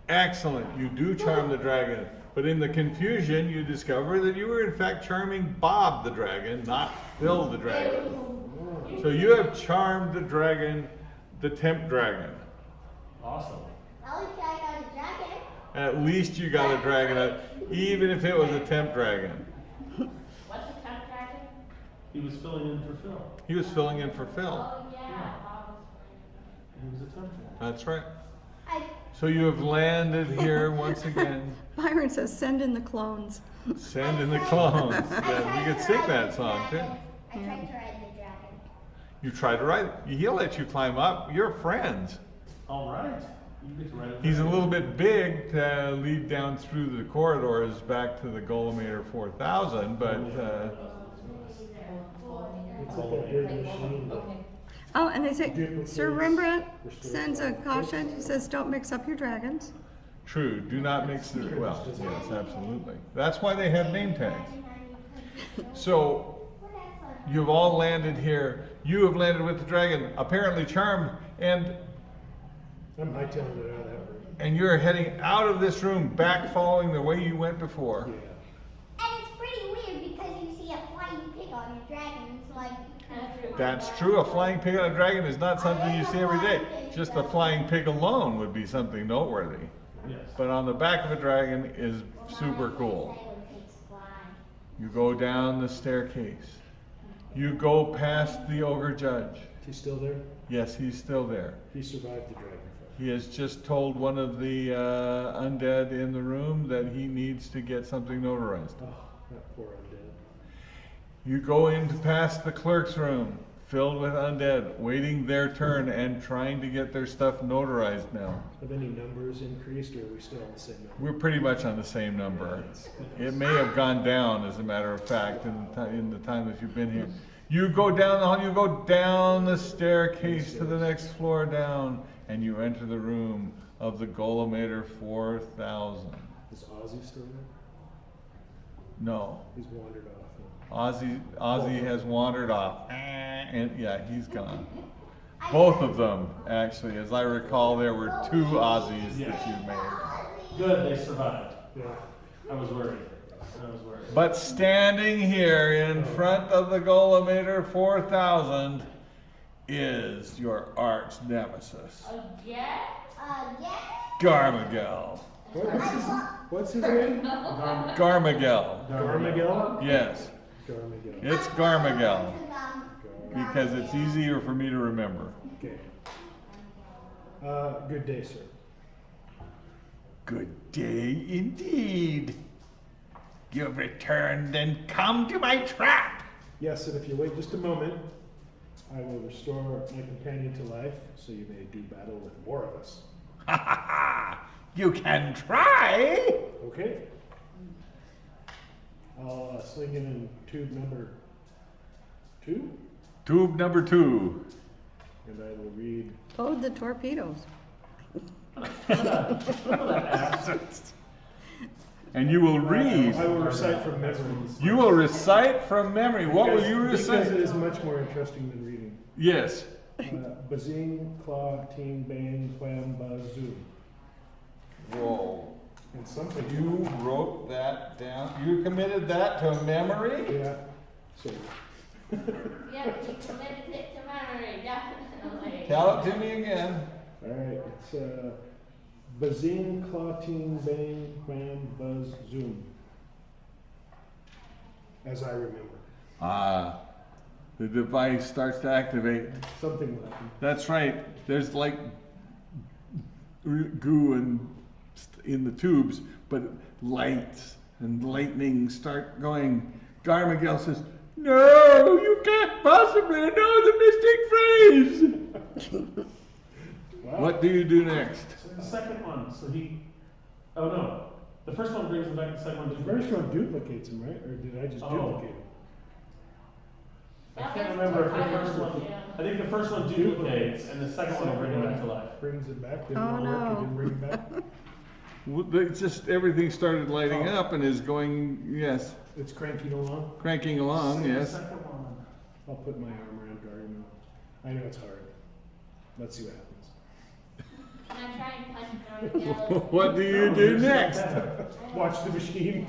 Speaker 1: Excellent. You do charm the dragon. But in the confusion, you discover that you were, in fact, charming Bob the dragon, not Phil the dragon. So you have charmed the dragon, the temp dragon.
Speaker 4: Awesome.
Speaker 5: At least I got a dragon.
Speaker 1: At least you got a dragon, even if it was a temp dragon.
Speaker 3: What's
Speaker 4: He was filling in for Phil.
Speaker 1: He was filling in for Phil.
Speaker 3: Oh, yeah. Bob was playing.
Speaker 4: He was a temple.
Speaker 1: That's right.
Speaker 5: I
Speaker 1: So you have landed here once again.
Speaker 2: Byron says, send in the clones.
Speaker 1: Send in the clones. Yeah,
Speaker 5: tried
Speaker 1: we could
Speaker 5: to
Speaker 1: sing
Speaker 5: ride
Speaker 1: that
Speaker 5: the
Speaker 1: song too.
Speaker 5: dragon. I tried to ride the dragon.
Speaker 1: You try to ride. He'll let you climb up. You're friends.
Speaker 4: All right. You get to ride it.
Speaker 1: He's a little bit big to lead down through the corridors back to the Golemator 4000, but
Speaker 6: It's like that big machine.
Speaker 7: Okay.
Speaker 2: Oh, and they say,
Speaker 6: Duplicates,
Speaker 2: Sir Rembrandt
Speaker 6: restore
Speaker 2: sends a
Speaker 6: flying
Speaker 2: caution. He says, don't mix up your dragons.
Speaker 1: true, do not mix the, well, yes, absolutely. That's why they have name tags. So, you've all landed here. You have landed with the dragon, apparently charmed, and
Speaker 6: I'm hightailing it out of that room.
Speaker 1: you're heading out of this room, back following the way you went before.
Speaker 6: Yeah.
Speaker 5: And it's pretty weird because you see a flying pig on your dragon. It's like,
Speaker 1: That's true, a flying pig on a dragon is not something you see every day. Just a flying pig alone would be something noteworthy.
Speaker 4: Yes.
Speaker 1: But on the back of a dragon is super cool. You go down the staircase. You go past the ogre judge.
Speaker 6: Is he still there?
Speaker 1: Yes, he's still there.
Speaker 6: He survived the dragon fight.
Speaker 1: He has just told one of the undead in the room that he needs to get something notarized.
Speaker 6: Oh, that poor undead.
Speaker 1: You go in to past the clerk's room, filled with undead, waiting their turn and trying to get their stuff notarized now.
Speaker 6: Have any numbers increased, or are we still on the same number?
Speaker 1: We're pretty much on the same number. It may have gone down, as a matter of fact, in the time that you've been here. You go down the hall, you go down the staircase to the next floor down, and you enter the room of the Golemator 4000.
Speaker 6: Is Ozzy still there?
Speaker 1: No,
Speaker 6: He's wandered off.
Speaker 1: Ozzy has wandered off, and yeah, he's gone. Both of them, actually, as I recall, there were 2 Ozzies that you made.
Speaker 4: Good, they survived.
Speaker 6: Yeah.
Speaker 4: I was worried.
Speaker 1: But standing here in front of the Golemator 4000 is your arch nemesis,
Speaker 3: Yeah?
Speaker 5: yeah.
Speaker 1: Garmagel.
Speaker 6: What's his name?
Speaker 1: Garmagel.
Speaker 6: Garmagel?
Speaker 1: Yes,
Speaker 6: Garmagel.
Speaker 1: it's Garmagel because it's easier for me to remember.
Speaker 6: Okay. Good day, sir.
Speaker 1: Good day indeed. You've returned and come to my trap.
Speaker 6: Yes, and if you wait just a moment, I will restore my companion to life, so you may do battle with more of us.
Speaker 1: Ha ha ha! You can try.
Speaker 6: Okay. I'll sling in tube number 2,
Speaker 1: Tube number 2.
Speaker 6: and I will read.
Speaker 2: Load the torpedoes.
Speaker 1: And you will read.
Speaker 6: I will recite from memory.
Speaker 1: You will recite from memory. What will you
Speaker 6: Because
Speaker 1: recite?
Speaker 6: it is much more interesting than reading.
Speaker 1: Yes.
Speaker 6: Bazing, claw, ting, bang, wham, bazoo.
Speaker 1: Whoa.
Speaker 6: And something.
Speaker 1: You wrote that down. You committed that to memory?
Speaker 6: Yeah. So,
Speaker 3: Yeah, you committed it to memory, definitely.
Speaker 1: Tell it to me again.
Speaker 6: all right. It's bazing, claw, ting, bang, wham, buzz, zoom. As I remember.
Speaker 1: Ah. The device starts to activate.
Speaker 6: Something like that.
Speaker 1: That's right. There's like goo and in the tubes, but lights and lightning start going. Garmagel says, "No, you can't possibly know the mystic phrase."
Speaker 6: Wow.
Speaker 1: What do you do next?
Speaker 4: So the second one, oh no. The first one brings him back, the second one
Speaker 6: The
Speaker 4: duplicates.
Speaker 6: first one duplicates him, right? Or did I just
Speaker 4: Oh.
Speaker 6: duplicate him?
Speaker 4: I can't remember if the first one, I think the first one duplicates, and the second one will bring him back to life.
Speaker 6: Brings it back. Didn't
Speaker 2: Oh,
Speaker 6: all work.
Speaker 2: no.
Speaker 6: It didn't bring it back.
Speaker 1: Well, it's just everything started lighting up and is going, yes,
Speaker 6: It's cranking along.
Speaker 1: cranking along,
Speaker 4: The
Speaker 1: yes.
Speaker 4: second one.
Speaker 6: I'll put my arm around Gargamel. I know it's hard. Let's see what happens.
Speaker 3: Can I try and punch Gargamel?
Speaker 1: What do you do next?
Speaker 6: Watch the machine.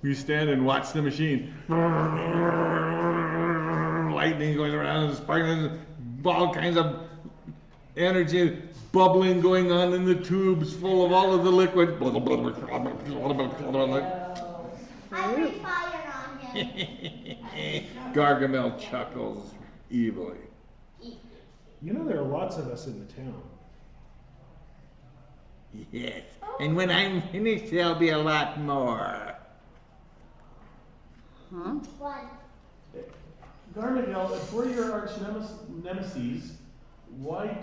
Speaker 1: You stand and watch the machine. Lightning going around, sparkling, all kinds of energy bubbling going on in the tubes full of all of the liquid.
Speaker 5: I breathe fire on him.
Speaker 1: Gargamel chuckles evilly.
Speaker 6: You know, there are lots of us in the town.
Speaker 1: Yes, and when I'm finished, there'll be a lot more.
Speaker 2: Huh?
Speaker 5: One.
Speaker 4: Garmigel, if we're your arch nemesis, why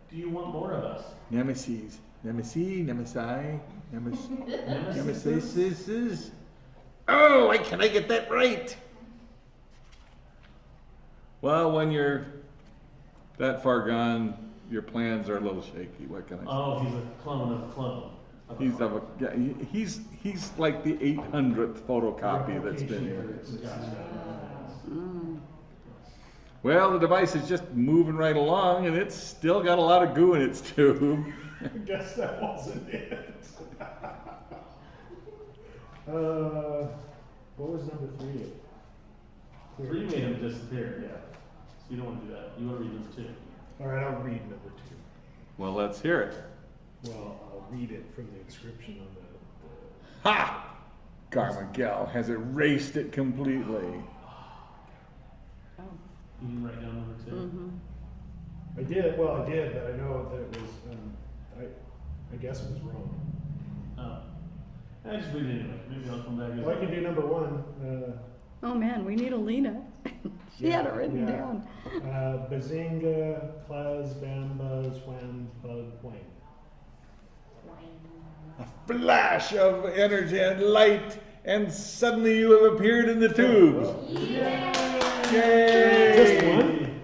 Speaker 4: do you want more of us?
Speaker 1: Nemesis. Nemesi. Nemesis. Oh, why can't I get that right? Well, when you're that far gone, your plans are a little shaky. What can I say?
Speaker 4: Oh, he's a clone of a clone.
Speaker 1: He's like the 800th photocopy that's been here. Well, the device is just moving right along, and it's still got a lot of goo in its tube.
Speaker 6: I guess that wasn't it. What was number 3?
Speaker 4: 3 made him disappear, yeah. So you don't want to do that. You want to read number 2.
Speaker 6: All right, I'll read number 2.
Speaker 1: Well, let's hear it.
Speaker 6: Well, I'll read it from the inscription on the
Speaker 1: Ha! Garmigel has erased it completely.
Speaker 4: You can write down number 2.
Speaker 2: Mm-hmm.
Speaker 6: I did, but I know that it was, I guess it was wrong.
Speaker 4: Oh. I just read it anyway. Maybe I'll come back.
Speaker 6: Well, I can do number 1.
Speaker 2: Oh man, we need Alina. She had it written
Speaker 6: yeah.
Speaker 2: down.
Speaker 6: Bazinga, Plaz, Bamba, Swam, Bug, Wang.
Speaker 1: A flash of energy and light, and suddenly you have appeared in the tubes. Yay!
Speaker 6: Just one?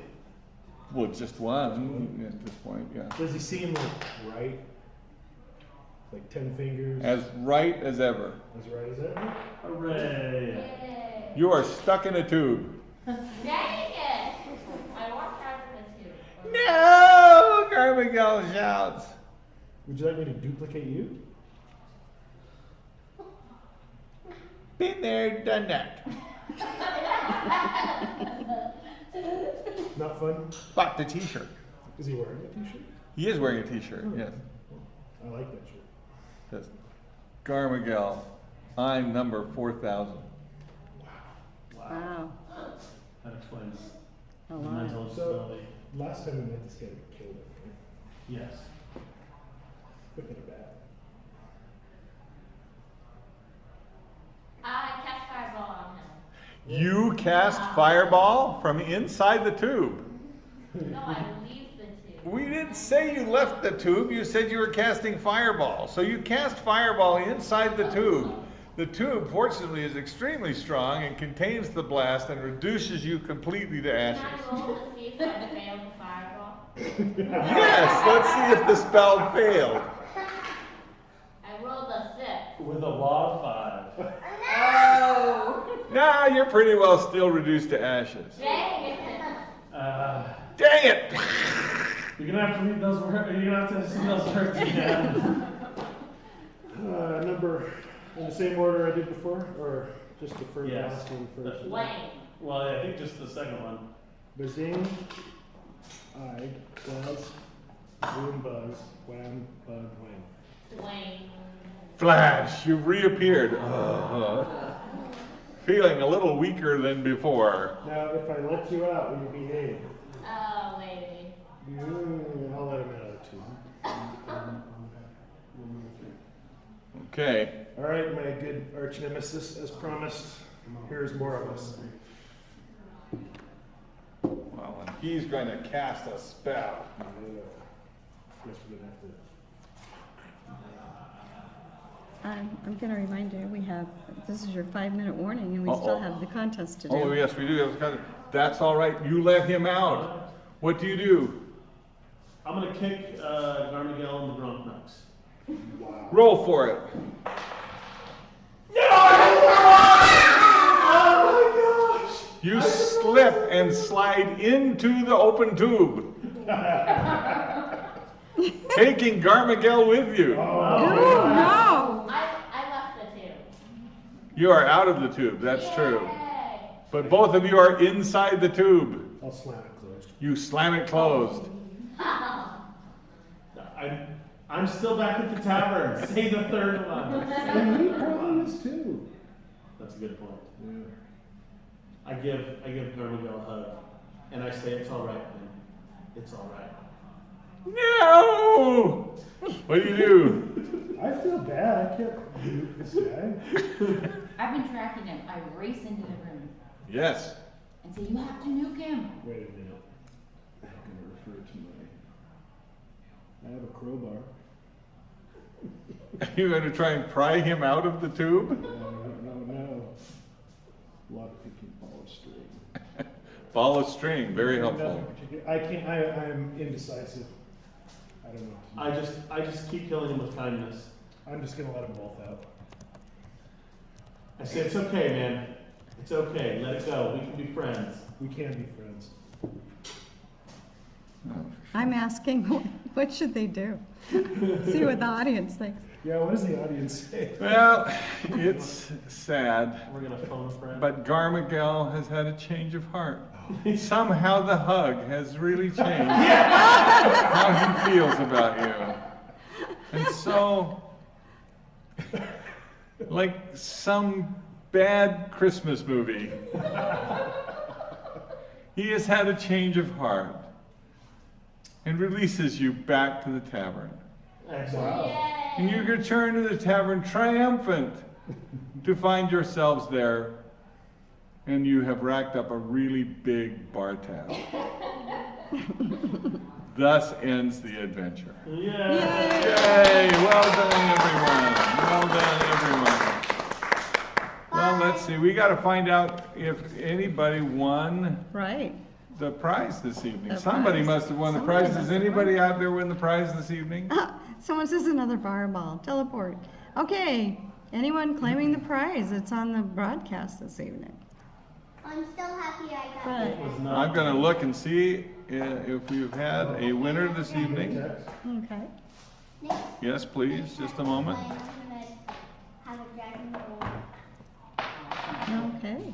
Speaker 1: Well, just one at this point, yeah.
Speaker 6: Does he seem like right? Like 10 fingers?
Speaker 1: As right as ever.
Speaker 6: As right as ever?
Speaker 4: Hooray!
Speaker 1: You are stuck in a tube.
Speaker 3: Dang it! I walked out of the tube.
Speaker 1: No! Garmigel shouts.
Speaker 6: Would you like me to duplicate you?
Speaker 1: Been there, done that.
Speaker 6: Not fun?
Speaker 1: Bought the t-shirt.
Speaker 6: Is he wearing a t-shirt?
Speaker 1: He is wearing a t-shirt,
Speaker 6: Oh.
Speaker 1: yes.
Speaker 6: I like that shirt.
Speaker 1: Yes. Garmigel, I'm number 4,000.
Speaker 2: Wow.
Speaker 4: That explains
Speaker 2: A
Speaker 4: the
Speaker 2: lot.
Speaker 4: mental
Speaker 6: So,
Speaker 4: instability.
Speaker 6: last time we met this guy, we killed him, right?
Speaker 4: Yes.
Speaker 6: Quick and bad.
Speaker 3: I cast fireball on him.
Speaker 1: You cast fireball from inside the tube.
Speaker 3: No, I leave the tube.
Speaker 1: We didn't say you left the tube, you said you were casting fireball. So you cast fireball inside the tube. The tube, fortunately, is extremely strong and contains the blast and reduces you completely to
Speaker 3: Can
Speaker 1: ashes.
Speaker 3: I roll to see if I failed the fireball?
Speaker 1: Yes, let's see if the spell failed.
Speaker 3: I rolled a 6.
Speaker 4: With a log 5.
Speaker 1: Nah, you're pretty well still reduced to ashes.
Speaker 3: Dang it!
Speaker 1: Dang it!
Speaker 4: You're gonna have to read those words. You're gonna have to see those words again.
Speaker 6: Number in the same order I did before, or just the first
Speaker 4: Yes.
Speaker 6: last one first?
Speaker 3: Wayne.
Speaker 4: Well, yeah, I think just the second one.
Speaker 6: Bazing, I, Buzz, Boom, Buzz, Wham, Bug, Wang.
Speaker 3: Wayne.
Speaker 1: Flash, you've reappeared. Feeling a little weaker than before.
Speaker 6: Now, if I let you out, will you behave?
Speaker 3: Oh, maybe.
Speaker 6: I'll let him out too.
Speaker 1: Okay.
Speaker 6: All right, my good arch nemesis, as promised, here's more of us.
Speaker 1: Well, and he's going to cast a spell.
Speaker 6: Guess we're gonna have to.
Speaker 2: I'm going to remind you, this is your 5-minute warning, and we still have the contest to do.
Speaker 1: Oh, yes, we do. That's all right. You let him out. What do you do?
Speaker 4: I'm gonna kick Garmigel in the Bronx nuts.
Speaker 6: Wow.
Speaker 1: Roll for it. You slip and slide into the open tube, taking Garmigel with you.
Speaker 2: No!
Speaker 3: I left the tube.
Speaker 1: You are out of the tube, that's true.
Speaker 3: Yay.
Speaker 1: But both of you are inside the tube.
Speaker 6: I'll slam it closed.
Speaker 1: You slam it closed.
Speaker 4: I'm still back at the tavern. Say the third one.
Speaker 6: And he probably is too.
Speaker 4: That's a good point.
Speaker 6: Yeah.
Speaker 4: I give Garmigel a hug, and I say, "It's all right, man. It's all right."
Speaker 1: No! What do you do?
Speaker 6: I feel bad. I can't nuke this guy.
Speaker 7: I've been tracking him. I race into the room
Speaker 1: Yes.
Speaker 7: and say, you have to nuke him.
Speaker 6: Wait a minute. I'm gonna refer to I have a crowbar.
Speaker 1: Are you going to try and pry him out of the tube?
Speaker 6: No. A lot of picking ball of string.
Speaker 1: Ball of string, very helpful.
Speaker 6: Nothing particular. I can't. I'm indecisive. I don't know.
Speaker 4: I just keep killing him with kindness.
Speaker 6: I'm just gonna let him bolt out.
Speaker 4: I say, "It's okay, man. It's okay. Let it go. We can be friends."
Speaker 6: We can be friends.
Speaker 2: I'm asking, what should they do? See what the audience thinks.
Speaker 6: Yeah, what does the audience say?
Speaker 1: Well, it's sad,
Speaker 4: We're gonna phone a friend.
Speaker 1: but Garmigel has had a change of heart. Somehow the hug has really changed how he feels about you. And so, like some bad Christmas movie, he has had a change of heart and releases you back to the tavern.
Speaker 4: Excellent.
Speaker 1: And you return to the tavern triumphant to find yourselves there, and you have racked up a really big bar tab. Thus ends the adventure.
Speaker 4: Yay!
Speaker 1: Yay! Well done, everyone. Well done, everyone. Well, let's see. We got to find out if anybody won
Speaker 2: Right.
Speaker 1: the prize this evening.
Speaker 2: The
Speaker 1: Somebody
Speaker 2: prize.
Speaker 1: must have won the
Speaker 2: Somebody
Speaker 1: prize. Does
Speaker 2: must have
Speaker 1: anybody
Speaker 2: won.
Speaker 1: out there win the prize this evening?
Speaker 2: Someone says another fireball. Teleport. Okay. Anyone claiming the prize? It's on the broadcast this evening.
Speaker 5: I'm still happy I got
Speaker 2: But-
Speaker 4: It was not.
Speaker 1: I'm going to look and see if we've had a winner this evening.
Speaker 2: Okay.
Speaker 5: Next,
Speaker 1: Yes, please. Just a moment.
Speaker 5: I'm gonna have a dragon roll.
Speaker 2: Okay.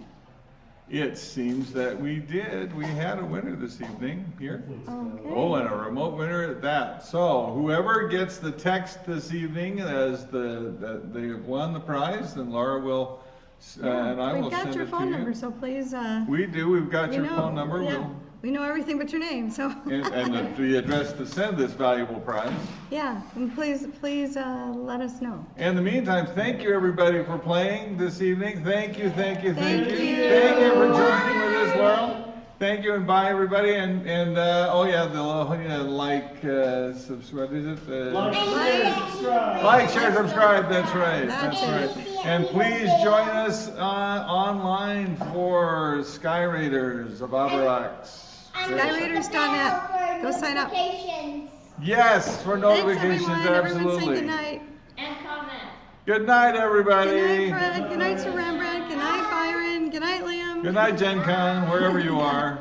Speaker 1: It seems that we did. We had a winner this evening here.
Speaker 2: Okay.
Speaker 1: Oh, and a remote winner at that. So whoever gets the text this evening as that they've won the prize, then Laura will, and I will
Speaker 2: We've got
Speaker 1: send
Speaker 2: your
Speaker 1: it to
Speaker 2: phone
Speaker 1: you.
Speaker 2: number, so please,
Speaker 1: We do. We've got
Speaker 2: we
Speaker 1: your
Speaker 2: know,
Speaker 1: phone number.
Speaker 2: yeah, we know everything but your name, so.
Speaker 1: And the address to send this valuable prize.
Speaker 2: Yeah, and please, let us know.
Speaker 1: In the meantime, thank you everybody for playing this evening. Thank you.
Speaker 2: Thank you.
Speaker 1: Thank you for joining with us, Laurel. Thank you and bye everybody. And oh yeah, like, subscribe. Is it?
Speaker 4: Like, share, subscribe.
Speaker 1: Like, share, subscribe. That's right.
Speaker 2: That's
Speaker 1: That's
Speaker 2: it.
Speaker 1: right. And please join us online for Skyraiders of Avarax.
Speaker 2: Skyraiders.net. Go sign up.
Speaker 5: Notifications.
Speaker 1: Yes, for notifications,
Speaker 2: Thanks, everyone. Everyone say
Speaker 1: absolutely.
Speaker 2: good night.
Speaker 3: And comment.
Speaker 1: Good night, everybody.
Speaker 2: Good night, Fred. Good night, Sir Rembrandt. Good night, Byron. Good night, Liam.
Speaker 1: Good night, Gen Con, wherever you are.